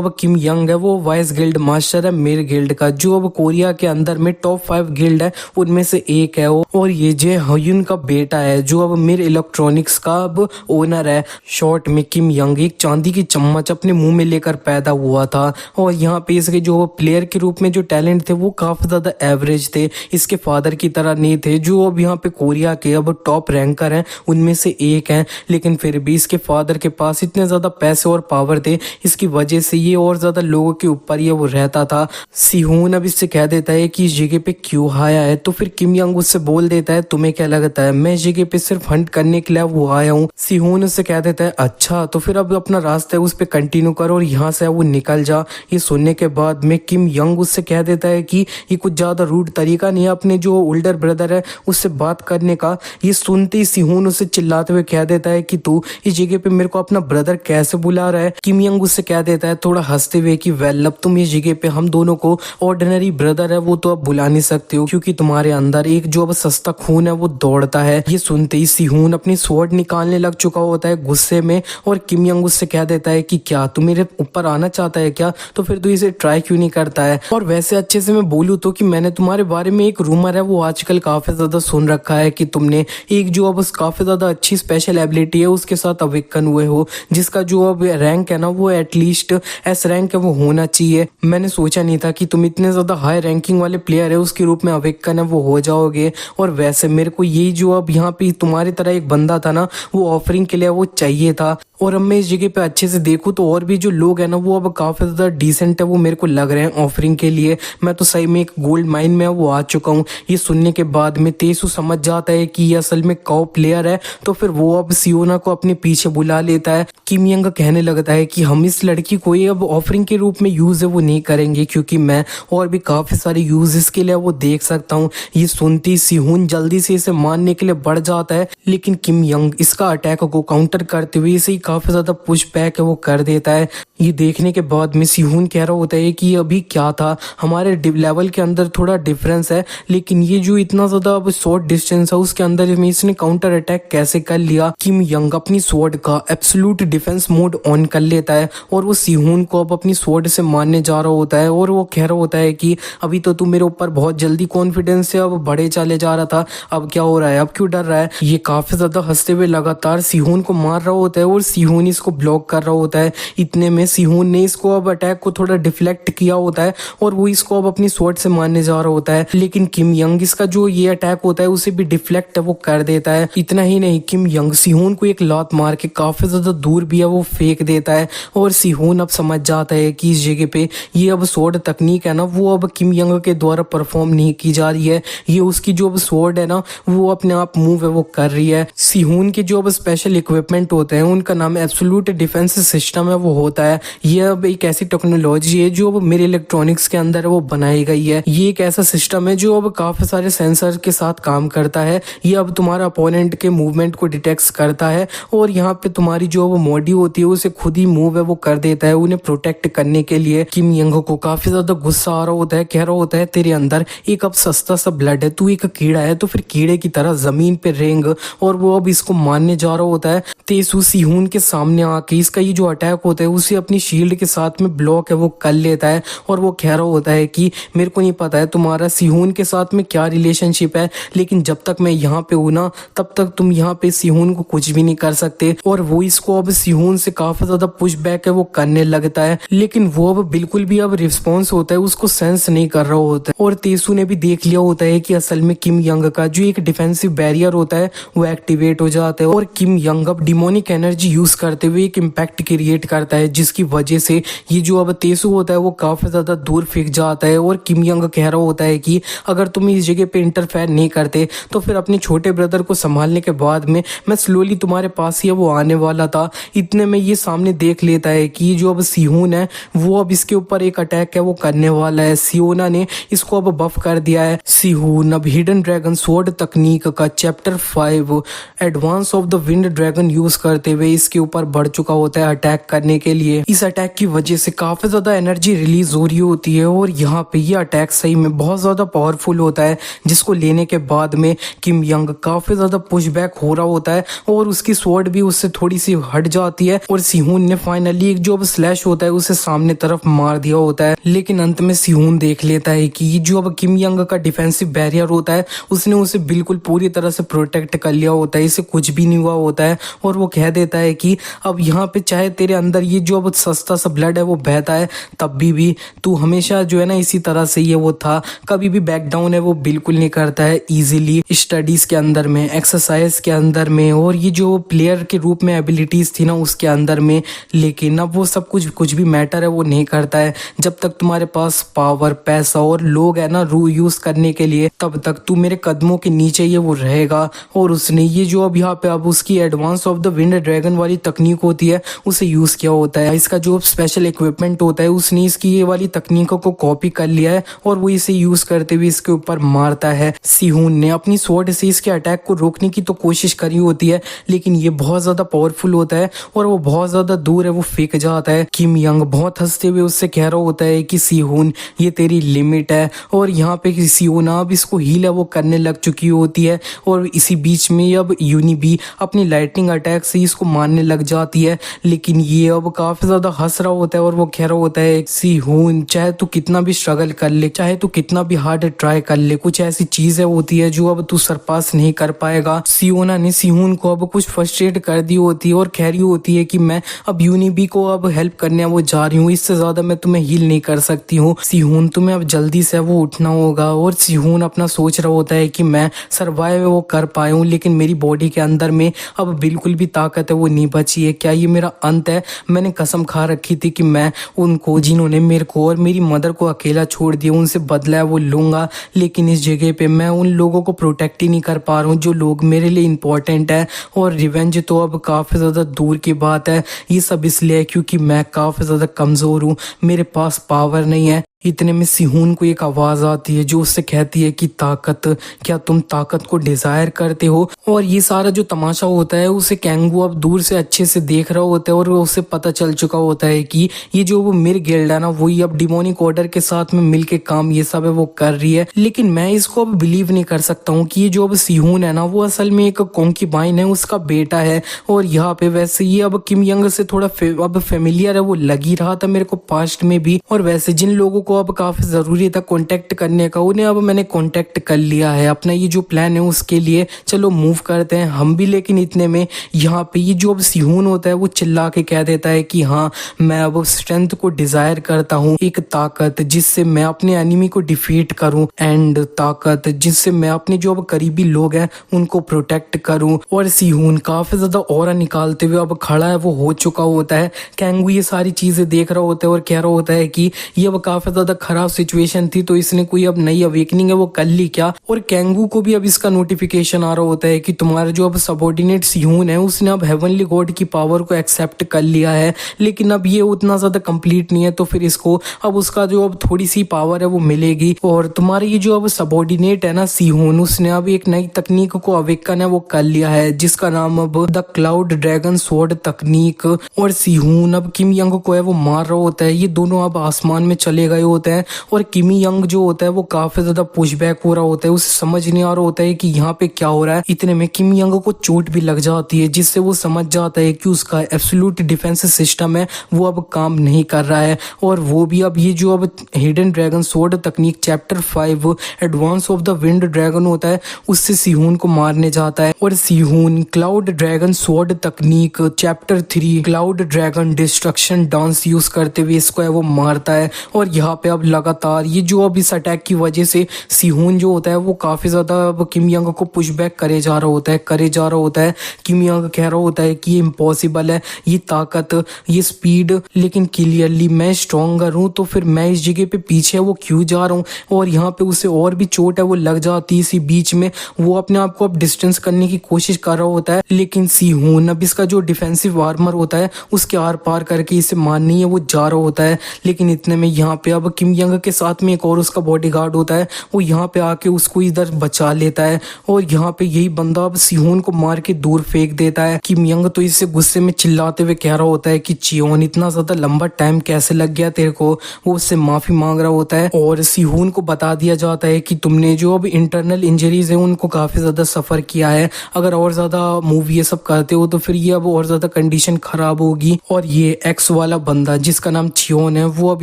अब किम यंग है वो वाइस गिल्ड मास्टर है मेरे गिल्ड का, जो अब कोरिया के अंदर में टॉप 5 गिल्ड है उनमें से एक है वो, और ये जे हयुन का बेटा है जो अब मिर इलेक्ट्रॉनिक्स का अब ओनर है। शॉर्ट में किम यंग एक चांदी की चम्मच अपने मुंह में लेकर पैदा हुआ था, और यहाँ पे इसके जो प्लेयर के रूप में जो टैलेंट थे वो काफी ज्यादा एवरेज थे, इसके फादर की तरह नहीं थे जो अब यहाँ पे कोरिया के अब टॉप रैंकर हैं उनमें से एक हैं। लेकिन फिर भी इसके फादर के पास इतने ज्यादा पैसे और पावर थे, इसकी वजह से ये और ज्यादा लोगों के ऊपर ये वो रहता था। सिहोन अब इससे कह देता है कि इस जगह पे क्यों आया है, तो फिर किम यंग उससे बोल देता है तुम्हें क्या लगता है मैं इस जगह पे सिर्फ हंट करने के लिए वो आया हूँ। सिहोन उससे कह देता है अच्छा तो फिर अब अपना रास्ता है उस पे कंटिन्यू कर और यहाँ से वो निकल जा। ये सुनने के बाद में किम यंग उससे कह देता है कि ये कुछ ज्यादा रूड तरीका नहीं है अपने जो ओल्डर ब्रदर है उससे बात करने का। ये सुनते ही सिहोन उससे चिल्लाते हुए कह देता है कि तू इस जगह पे मेरे को अपना ब्रदर कैसे बुला रहा है। किम यंग उससे कह देता है थोड़ा हंसते हुए कि वेल अब तुम इस जगह पे हम दोनों को ऑर्डिनरी ब्रदर है वो तो अब बुला नहीं सकते हो, क्योंकि तुम्हारे अंदर एक जो अब सस्ता खून है वो दौड़ता है। ये सुनते ही सिहोन अपनी स्वॉर्ड निकालने लग चुका होता है गुस्से में, और किम यंग उससे कह देता है कि क्या तू मेरे ऊपर आना चाहता है क्या, तो फिर तू इसे ट्राई क्यों नहीं करता है। और वैसे अच्छे से मैं बोलूँ तो कि मैंने तुम्हारे बारे में एक रूमर है वो आजकल काफी ज्यादा सुन रखा है कि तुमने एक जो अब काफी ज्यादा अच्छी स्पेशल एबिलिटी है उसके साथ अवेकन हुए हो, जिसका जो अब रैंक है ना वो एटलीस्ट एस रैंक है वो होना चाहिए। मैंने सोचा नहीं था कि तुम इतने ज्यादा हाई रैंकिंग वाले प्लेयर है उसके रूप में अवेकन है वो हो जाओगे। और वैसे मेरे को यही जो अब यहाँ पे तुम्हारी तरह एक बंदा था ना वो ऑफरिंग के लिए वो चाहिए था, और अब मैं इस जगह पे अच्छे से देखूं तो और भी जो लोग हैं ना वो अब काफी ज्यादा डिसेंट है वो मेरे को लग रहे हैं ऑफरिंग के लिए। मैं तो सही में एक गोल्ड माइन में वो आ चुका हूँ। ये सुनने के बाद में तेसू समझ जाता है कि ये असल में कौ प्लेयर है, तो फिर वो अब सियोना को अपने पीछे बुला लेता है। किम यंग कहने लगता है कि हम इस लड़की को ये अब ऑफरिंग के रूप में यूज है वो नहीं करेंगे, क्योंकि मैं और भी काफी सारे यूज इसके लिए वो देख सकता हूँ। ये सुनती सिहोन जल्दी से इसे मारने के लिए बढ़ जाता है, लेकिन किम यंग इसका अटैक को काउंटर करते हुए इसे काफी ज्यादा पुश बैक है वो कर देता है। ये देखने के बाद में सिहोन कह रहा होता है कि अभी क्या था, हमारे लेवल के अंदर थोड़ा डिफरेंस है, लेकिन ये जो इतना ज्यादा अब शॉर्ट डिस्टेंस है उसके अंदर में इसने काउंटर अटैक कैसे कर लिया। किम यंग अपनी स्वॉर्ड का एब्सोल्यूट डिफेंस मोड ऑन कर लेता है और वो सिहोन को अब अपनी स्वॉर्ड से मारने जा रहा होता है, और वो कह रहा होता है कि अभी तो तू मेरे ऊपर बहुत जल्दी कॉन्फिडेंस से अब बढ़े चले जा रहा था, अब क्या हो रहा है, अब क्यों डर रहा है। ये काफी ज्यादा हंसते हुए लगातार सिहोन को मार रहा होता है और सिहोन इसको ब्लॉक कर रहा होता है। इतने में सिहोन ने इसको अब अटैक को थोड़ा डिफ्लेक्ट किया होता है और वो इसको अब अपनी स्वॉर्ड से मारने जा रहा होता है, लेकिन किम यंग इसका जो ये अटैक होता है उसे भी डिफ्लेक्ट वो कर देता है। इतना ही नहीं, किम यंग सिहोन को एक लात मार के काफी ज्यादा दूर भी है वो फेंक देता है, और सिहोन अब समझ जाता है कि इस जगह पे ये अब स्वॉर्ड तकनीक है ना वो अब किम यंग के द्वारा परफॉर्म नहीं की जा रही है, ये उसकी जो अब स्वॉर्ड है ना वो अपने आप मूव है वो कर रही है। सिहोन के जो अब स्पेशल इक्विपमेंट होते हैं उनका नाम एब्सोल्यूट डिफेंस सिस्टम है वो होता है। ये अब एक ऐसी टेक्नोलॉजी है जो अब मेरे इलेक्ट्रॉनिक्स के अंदर वो बनाई गई है। ये एक ऐसा सिस्टम है जो अब काफी सारे सेंसर के साथ काम करता है। ये अब तुम्हारा अपोनेंट के मूवमेंट को डिटेक्ट करता है और यहाँ पे तुम्हारी जो अब बॉडी होती है उसे खुद ही मूव है वो कर देता है उन्हें प्रोटेक्ट करने के लिए। किम यंग को काफी ज्यादा गुस्सा आ रहा होता है, कह रहा होता है तेरे अंदर एक अब सस्ता सा ब्लड है, तू एक कीड़ा है तो फिर कीड़े की तरह जमीन पे रेंग, और वो अब इसको मारने जा रहा होता है। तेसू सिहोन के सामने आके इसका ये जो अटैक होता है उसे अपनी शील्ड के साथ में ब्लॉक है वो कर लेता है, और वो कह रहा होता है कि मेरे को नहीं पता है तुम्हारा सिहोन के साथ में क्या रिलेशनशिप है, लेकिन जब तक मैं यहाँ पे हूं ना तब तक तुम यहाँ पे सिहोन को कुछ भी नहीं कर सकते। और वो इसको अब सिहोन से काफी ज्यादा पुश बैक है वो करने लगता है, लेकिन वो अब बिल्कुल भी अब रिस्पॉन्स होता है उसको सेंस नहीं कर रहा होता है। और तेसू ने भी देख लिया होता है कि असल में किम यंग का जो एक डिफेंसिव बैरियर होता है वो एक्टिवेट क्रिएट हो जाता है और किम यंग अब डिमोनिक एनर्जी यूज करते हुए एक इम्पैक्ट क्रिएट करता है, जिसकी वजह से ये जो अब तेसु होता है वो काफी ज्यादा दूर फेंक जाता है। और किम यंग कह रहा होता है कि अगर तुम इस जगह पे इंटरफेयर नहीं करते तो फिर अपने छोटे ब्रदर को संभालने के बाद में मैं स्लोली तुम्हारे पास ही वो आने वाला था। इतने में ये सामने देख लेता है कि जो अब सिहोन है वो अब इसके ऊपर एक अटैक है वो करने वाला है। सियोना ने इसको अब बफ कर दिया है। सिहोन अब हिडन ड्रैगन स्वॉर्ड तकनीक का chapter 5 advance of the wind dragon use करते हुए इसके ऊपर बढ़ चुका होता है अटैक करने के लिए। इस अटैक की वजह से काफी ज्यादा एनर्जी रिलीज हो रही होती है और यहाँ पे ये अटैक सही में बहुत ज्यादा पावरफुल होता है, जिसको लेने के बाद में किम यंग काफी ज्यादा पुश बैक हो रहा होता है और उसकी स्वॉर्ड भी उससे थोड़ी सी हट जाती है और सिहोन ने फाइनली एक जो अब स्लैश होता है उसे सामने तरफ मार दिया होता है। लेकिन अंत में सिहोन देख लेता है कि जो अब किम यंग का डिफेंसिव बैरियर होता है उसने उसे बिल्कुल पूरी तरह से प्रोटेक्ट कर लिया होता है, इसे कुछ भी नहीं हुआ होता है। और वो कह देता है कि अब यहाँ पे चाहे तेरे अंदर ये जो अब सस्ता सा ब्लड है वो बहता है तब भी तू हमेशा जो है ना इसी तरह से ये वो था, कभी भी बैक डाउन है वो बिल्कुल नहीं करता है इजीली स्टडीज के अंदर में, एक्सरसाइज के अंदर में और ये जो प्लेयर के रूप में एबिलिटीज थी ना उसके अंदर में। लेकिन अब वो सब कुछ भी मैटर है वो नहीं करता है। जब तक तुम्हारे पास पावर, पैसा और लोग है ना रू यूज करने के लिए, तब तक तू मेरे कदमों के नीचे ये वो रहेगा। और उसने ये जो अब यहाँ पे अब उसकी advance of the wind dragon वाली तकनीक होती है उसे यूज किया होता है। इसका जो स्पेशल इक्विपमेंट होता है उसने इसकी ये वाली तकनीकों को कॉपी कर लिया है और वो इसे यूज करते हुए इसके ऊपर मारता है। सिहोन ने अपनी स्वॉर्ड से इसके अटैक को रोकने की तो कोशिश करी होती है, लेकिन ये बहुत ज्यादा पावरफुल होता है और वो बहुत ज्यादा दूर है वो फेंक जाता है। किम यंग बहुत हंसते हुए उससे कह रहा होता है कि सिहोन ये तेरी लिमिट है। और यहाँ पे सिहोन अब इसको हील है वो करने लग चुकी होती है और इसी बीच में अब यूनी भी अपनी लाइटनिंग अटैक से इसको मारने लग जाती है। लेकिन ये अब काफी ज्यादा हंस रहा होता है और वो कह रहा होता है सिहोन चाहे तू कितना भी स्ट्रगल कर ले, चाहे तू कितना भी हार्ड ट्राई कर ले, कुछ ऐसी चीजें होती है जो अब तू सरपास नहीं कर पाएगा। सियोना ने सिहोन को अब कुछ फ्रस्ट्रेट कर दी होती है और कह रही होती है कि मैं अब यूनिबी को अब हेल्प करने वो जा रही हूँ, इससे ज्यादा मैं तुम्हें हील नहीं कर सकती हूँ। सिहोन तुम्हें अब जल्दी से वो उठना होगा। और सिहोन अपना सोच रहा होता है कि मैं सर्वाइव वो कर पाया हूँ, लेकिन मेरी बॉडी के अंदर में अब बिल्कुल भी ताकत है वो नहीं बची है। क्या ये मेरा अंत है? मैंने कसम खा रखी थी कि मैं उनको, जिन्होंने मेरे को और मेरी मदर को अकेला छोड़ दिया, उनसे बदला है वो लूंगा। लेकिन इस जगह पे मैं उन लोगों को प्रोटेक्ट ही नहीं कर पा रहा हूँ जो लोग मेरे लिए इंपॉर्टेंट है। और रिवेंज तो अब काफी ज्यादा दूर की बात है। ये सब इसलिए है क्योंकि मैं काफी ज्यादा कमजोर हूँ, मेरे पास पावर नहीं है। इतने में सिहोन को एक आवाज आती है जो उससे कहती है कि ताकत, क्या तुम ताकत को डिजायर करते हो? और ये सारा जो तमाशा होता है उसे कैंगू अब दूर से अच्छे से देख रहा होता है और उसे पता चल चुका होता है कि ये जो वो मिर गिल्ड है ना वही अब डिमोनिक ऑर्डर के साथ में मिलके काम ये सब है वो कर रही है। लेकिन मैं इसको अब बिलीव नहीं कर सकता हूँ कि ये जो अब सिहोन है ना वो असल में एक कॉन्क्यूबाइन है, उसका बेटा है। और यहाँ पे वैसे ये अब किम यंग से थोड़ा अब फेमिलियर है वो लग ही रहा था मेरे को पास्ट में भी। और वैसे जिन लोगों को अब काफी जरूरी था कांटेक्ट करने का, उन्हें अब मैंने कांटेक्ट कर लिया है अपना ये जो प्लान है उसके लिए। चलो मूव करते हैं हम भी। लेकिन इतने में यहाँ पे ये जो अब सिहोन होता है वो चिल्ला के कह देता है कि हाँ मैं अब स्ट्रेंथ को डिजायर करता हूँ, एक ताकत जिससे मैं अपने एनिमी को डिफीट करूँ, एंड ताकत जिससे मैं अपने जो अब करीबी लोग हैं उनको प्रोटेक्ट करूँ। और सिहोन काफी ज्यादा ऑरा निकालते हुए अब खड़ा है वो हो चुका होता है। कैंगू ये सारी चीजें देख रहा होता है और कह रहा होता है कि ये अब काफी ज्यादा खराब सिचुएशन थी तो इसने कोई अब नई अवेकनिंग है वो कर ली क्या? और कैंगू को भी अब इसका नोटिफिकेशन आ रहा होता है कि तुम्हारा जो अब सबऑर्डिनेट सिहोन है उसने अब हेवनली गॉड की पावर को एक्सेप्ट कर लिया है, लेकिन अब ये उतना ज्यादा कंप्लीट नहीं है तो फिर इसको अब उसका जो अब थोड़ी सी पावर है वो मिलेगी। और तुम्हारे ये जो अब सबऑर्डिनेट है ना सिहोन, उसने अब एक नई तकनीक को अवेकन है वो कर लिया है जिसका नाम अब द क्लाउड ड्रैगन स्वॉर्ड तकनीक। और सिहोन अब किम यंग को है वो मार रहा होता है। ये दोनों अब आसमान में चले गए होते हैं और किमी यंग जो होता है वो काफी ज्यादा पुशबैक हो रहा होता है, उसे समझ नहीं आ रहा होता है कि यहाँ पे क्या हो रहा है। इतने में किम यंग को चोट भी लग जाती है जिससे वो समझ जाता है कि उसका एब्सोल्यूट डिफेंस सिस्टम है वो अब काम नहीं कर रहा है। और वो भी अब ये जो अब हिडन ड्रैगन स्वॉर्ड तकनीक chapter 5 advance of the wind dragon होता है उससे सिहोन को मारने जाता है। और सिहोन क्लाउड ड्रैगन स्वॉर्ड तकनीक chapter 3 cloud dragon destruction dance use करते हुए इसको है वो मारता है। और यहाँ पे अब लगातार ये जो अब इस अटैक की वजह से सिहोन जो होता है वो काफी ज्यादा अब किम यंग को पुश बैक करे जा रहा होता है। किम यंग कह रहा होता है कि ये इम्पॉसिबल है, ये ताकत, ये स्पीड, लेकिन क्लियरली मैं स्ट्रॉन्गर हूँ, तो फिर मैं इस जगह पे पीछे वो क्यों जा रहा हूँ। और यहाँ पे उसे और भी चोट है वो लग जाती है इसी बीच में। वो अपने आप को अब डिस्टेंस करने की कोशिश कर रहा होता है, लेकिन सिहोन अब इसका जो डिफेंसिव आर्मर होता है उसके आर पार करके इसे मारनी है वो जा रहा होता है। लेकिन इतने में यहाँ पे अब किम यंग के साथ में एक और उसका बॉडीगार्ड होता है, वो यहाँ पे आके उसको इधर बचा लेता है। और यहाँ पे यही बंदा अब सिहोन को मार के दूर फेंक देता है। किम यंग तो इससे गुस्से में चिल्लाते हुए कह रहा होता है कि चियोन इतना ज्यादा लंबा टाइम कैसे लग गया तेरे को। वो उससे माफी मांग रहा होता है और सिहोन को बता दिया जाता है कि तुमने जो अब इंटरनल इंजरीज है उनको काफी ज्यादा सफर किया है, अगर और ज्यादा मूव ये सब करते हो तो फिर ये अब और ज्यादा कंडीशन खराब होगी। और ये एक्स वाला बंदा जिसका नाम चियोन है वो अब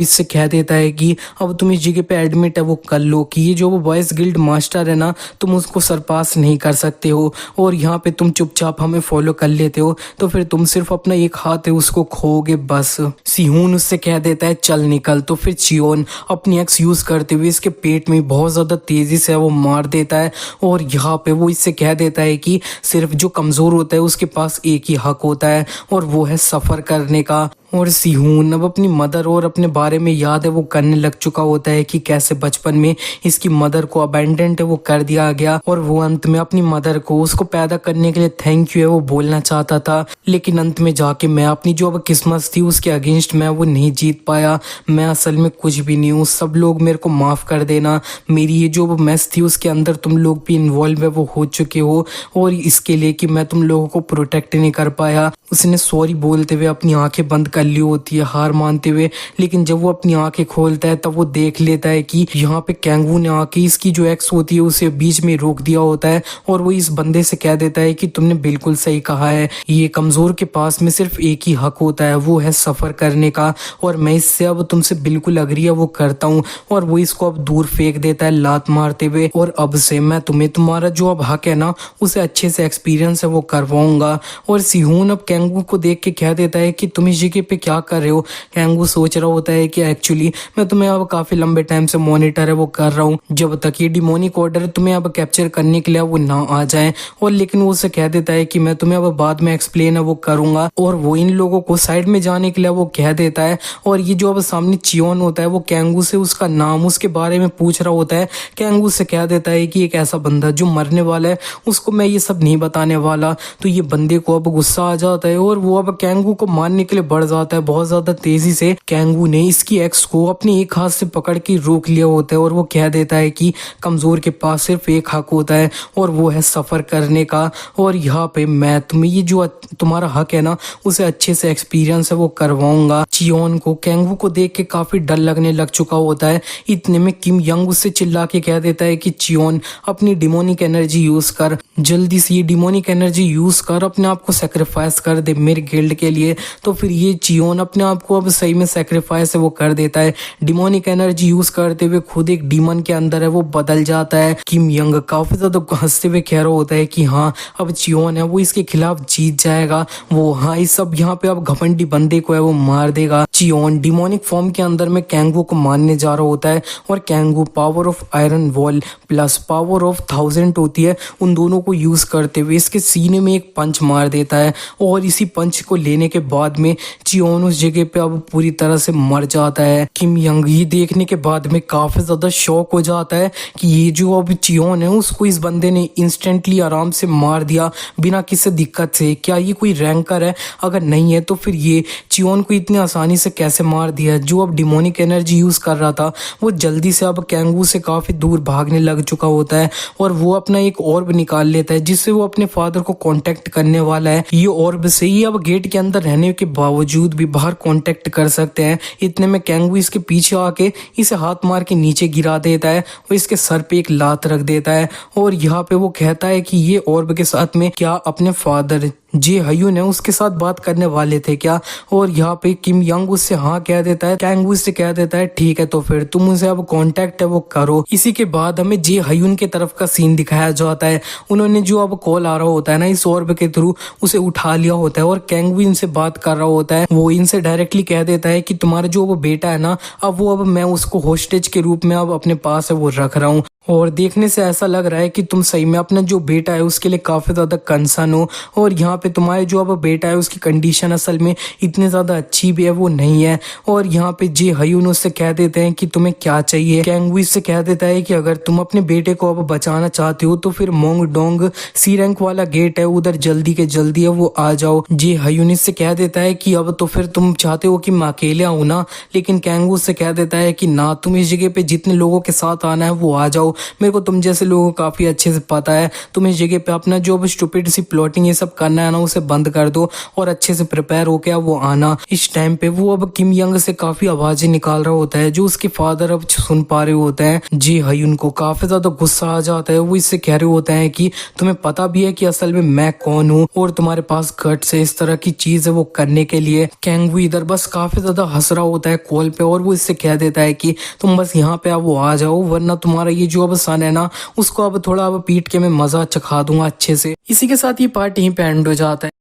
इससे कह देता है कि अब तुम इस जगह पे एडमिट है वो कर लो कि ये जो वो बॉयज गिल्ड मास्टर है ना, तुम उसको सरपास नहीं कर सकते हो, और यहाँ पे तुम चुपचाप हमें फॉलो कर लेते हो तो फिर तुम सिर्फ अपना एक हाथ है उसको खोगे बस। सिहोन उससे कह देता है चल निकल, तो फिर चियोन अपनी एक्स यूज करते हुए इसके पेट में बहुत ज्यादा तेजी से वो मार देता है। और यहाँ पे वो इससे कह देता है कि सिर्फ जो कमजोर होता है उसके पास एक ही हक होता है और वो है सफर करने का। और सिहोन अब अपनी मदर और अपने बारे में याद है वो करने लग चुका होता है कि कैसे बचपन में इसकी मदर को अबैंडेंट है वो कर दिया गया, और वो अंत में अपनी मदर को उसको पैदा करने के लिए थैंक यू है वो बोलना चाहता था, लेकिन अंत में जाके मैं अपनी जो अब किस्मत थी उसके अगेंस्ट मैं वो नहीं जीत पाया, मैं असल में कुछ भी नहीं हूँ, सब लोग मेरे को माफ कर देना, मेरी ये जो मैस थी उसके अंदर तुम लोग भी इन्वॉल्व है वो हो चुके हो, और इसके लिए कि मैं तुम लोगों को प्रोटेक्ट नहीं कर पाया। उसने सॉरी बोलते हुए अपनी आंखें बंद कर ली होती है हार मानते हुए, लेकिन जब वो अपनी आंखें खोलता है तब वो देख लेता है कि यहाँ पे कैंगू ने आके इसकी जो एक्स होती है उसे बीच में रोक दिया होता है, और वो इस बंदे से कह देता है कि तुमने बिल्कुल सही कहा है, ये कमजोर के पास में सिर्फ एक ही हक होता है वो है सफर करने का, और मैं इससे अब तुमसे बिल्कुल अग्री है वो करता हूँ। और वो इसको अब दूर फेंक देता है लात मारते हुए, और अब से मैं तुम्हें तुम्हारा जो अब हक है ना उसे अच्छे से एक्सपीरियंस है वो करवाऊंगा। और सिहोन अब कैंगू को देख के कह देता है कि तुम इस जगह पे क्या कर रहे हो। कैंगू सोच रहा होता है कि एक्चुअली मैं तुम्हें अब काफी लंबे टाइम से मॉनिटर है वो कर रहा हूँ, जब तक ये डिमोनिक ऑर्डर तुम्हें अब कैप्चर करने के लिए वो ना आ जाए, और लेकिन वो उसे कह देता है कि मैं तुम्हें अब बाद में एक्सप्लेन है वो करूंगा, और वो इन लोगों को साइड में जाने के लिए वो कह देता है। और ये जो अब सामने चियोन होता है वो कैंगू से उसका नाम उसके बारे में पूछ रहा होता है। कैंगू से कह देता है कि एक ऐसा बंदा जो मरने वाला है उसको मैं ये सब नहीं बताने वाला। तो ये बंदे को अब गुस्सा आ जाता है और वो अब कैंगू को मारने के लिए बढ़ जाता है बहुत ज्यादा तेजी से। कैंगू ने इसकी एक्स को अपने एक हाथ से पकड़ के रोक लिया होता है और वो कह देता है कि कमजोर के पास सिर्फ एक हक होता है और वो है सफर करने का, और यहाँ पे मैं तुम्हें ये जो तुम्हारा हक है ना उसे अच्छे से एक्सपीरियंस है वो करवाऊंगा। चियोन को कैंगू को देख के काफी डर लगने लग चुका होता है। इतने में किम यंग उससे चिल्ला के कह देता है कि चियोन अपनी डिमोनिक एनर्जी यूज कर, जल्दी से ये डिमोनिक एनर्जी यूज कर, अपने आप को सेक्रीफाइस कर दे मेरे गिल्ड के लिए। तो फिर ये चियोन अपने आप को अब सही में सेक्रीफाइस है वो कर देता है। डिमोनिक एनर्जी यूज करते हुए खुद एक डीमन के अंदर है वो बदल जाता है। किम यंग काफी ज्यादा हंसते हुए कह रहा होता है कि हाँ अब चियोन है वो इसके खिलाफ जीत जाएगा, वो हाँ इस सब यहाँ पे अब घमंडी बंदे को है वो मार देगा। चियोन डिमोनिक फॉर्म के अंदर में कैंगू को मारने जा रहा होता है और कैंगू power of iron wall plus power of 1000 होती है, उन दोनों को यूज करते हुए इसके सीने में एक पंच मार देता है। और इसी पंच को लेने के बाद में चियोन उस जगह पे अब पूरी तरह से मर जाता है। किम यंग ये देखने के बाद में काफी ज्यादा शॉक हो जाता है कि ये जो अब चियोन है उसको इस बंदे ने इंस्टेंटली आराम से मार दिया बिना किसी दिक्कत से। क्या ये कोई रैंकर है? अगर नहीं है तो फिर ये चियोन को इतनी आसानी से कैसे मार दिया? जो अब डिमोनिक एनर्जी यूज कर रहा था वो जल्दी से अब कैंगू से काफी दूर भागने लग चुका होता है और वो अपना एक ऑर्ब निकाल लेता है जिससे वो अपने फादर को कांटेक्ट करने वाला है। ये ऑर्ब से ही अब गेट के अंदर रहने के बावजूद भी बाहर कांटेक्ट कर सकते हैं। इतने में कैंगू इसके पीछे आके इसे हाथ मार के नीचे गिरा देता है और इसके सर पे एक लात रख देता है और यहाँ पे वो कहता है कि ये ऑर्ब के साथ में क्या अपने फादर जे हयून है उसके साथ बात करने वाले थे क्या। और यहाँ पे किम यंग उससे हाँ कह देता है, कैंग वू से कह देता है ठीक है तो फिर तुम उनसे अब कांटेक्ट है वो करो। इसी के बाद हमें जे हयून की तरफ का सीन दिखाया जाता है। उन्होंने जो अब कॉल आ रहा होता है ना इस ऑर्ब के थ्रू, उसे उठा लिया होता है और कैंग वू इनसे बात कर रहा होता है। वो इनसे डायरेक्टली कह देता है कि तुम्हारा जो वो बेटा है ना, अब मैं उसको होस्टेज के रूप में अब अपने पास है वो रख रहा हूँ। और देखने से ऐसा लग रहा है कि तुम सही में अपना जो बेटा है उसके लिए काफी ज्यादा कंसर्न हो। और यहाँ पे तुम्हारे जो अब बेटा है उसकी कंडीशन असल में इतनी ज्यादा अच्छी भी है वो नहीं है। और यहाँ पे जे हयून उससे कह देते हैं कि तुम्हें क्या चाहिए। कैंग से कह देता है कि अगर तुम अपने बेटे को अब बचाना चाहते हो तो फिर मोंग डोंग सी रैंक वाला गेट है उधर जल्दी के जल्दी है वो आ जाओ। जे हयून से कह देता है कि अब तो फिर तुम चाहते हो कि मैं अकेले आऊं ना, लेकिन कैंग से कह देता है कि ना, तुम इस जगह पे जितने लोगों के साथ आना है वो आ जाओ। मेरे को तुम जैसे लोगों को काफी अच्छे से पता है। तुम इस जगह पे अपना जो अब स्टूपिड सी प्लॉटिंग ये सब करना है ना उसे बंद कर दो और अच्छे से प्रिपेयर होके अब वो आना। इस टाइम पे वो अब किम यंग से काफी आवाजें निकाल रहा होता है जो उसके फादर अब सुन पा रहे होते हैं। जी हयून को काफी ज्यादा गुस्सा आ जाता है। वो इससे कह रहे होते हैं कि तुम्हें पता भी है कि असल में मैं कौन हूँ और तुम्हारे पास गट्स है इस तरह की चीज है वो करने के लिए। कैंग वू इधर बस काफी ज्यादा हंस रहा होता है कॉल पे और वो इससे कह देता है कि तुम बस यहाँ पे अब वो आ जाओ वरना तुम्हारा ये जो अब सन है ना उसको अब थोड़ा अब पीट के मैं मजा चखा दूंगा अच्छे से। इसी के साथ ये पार्ट यहीं पे एंड हो जाता है।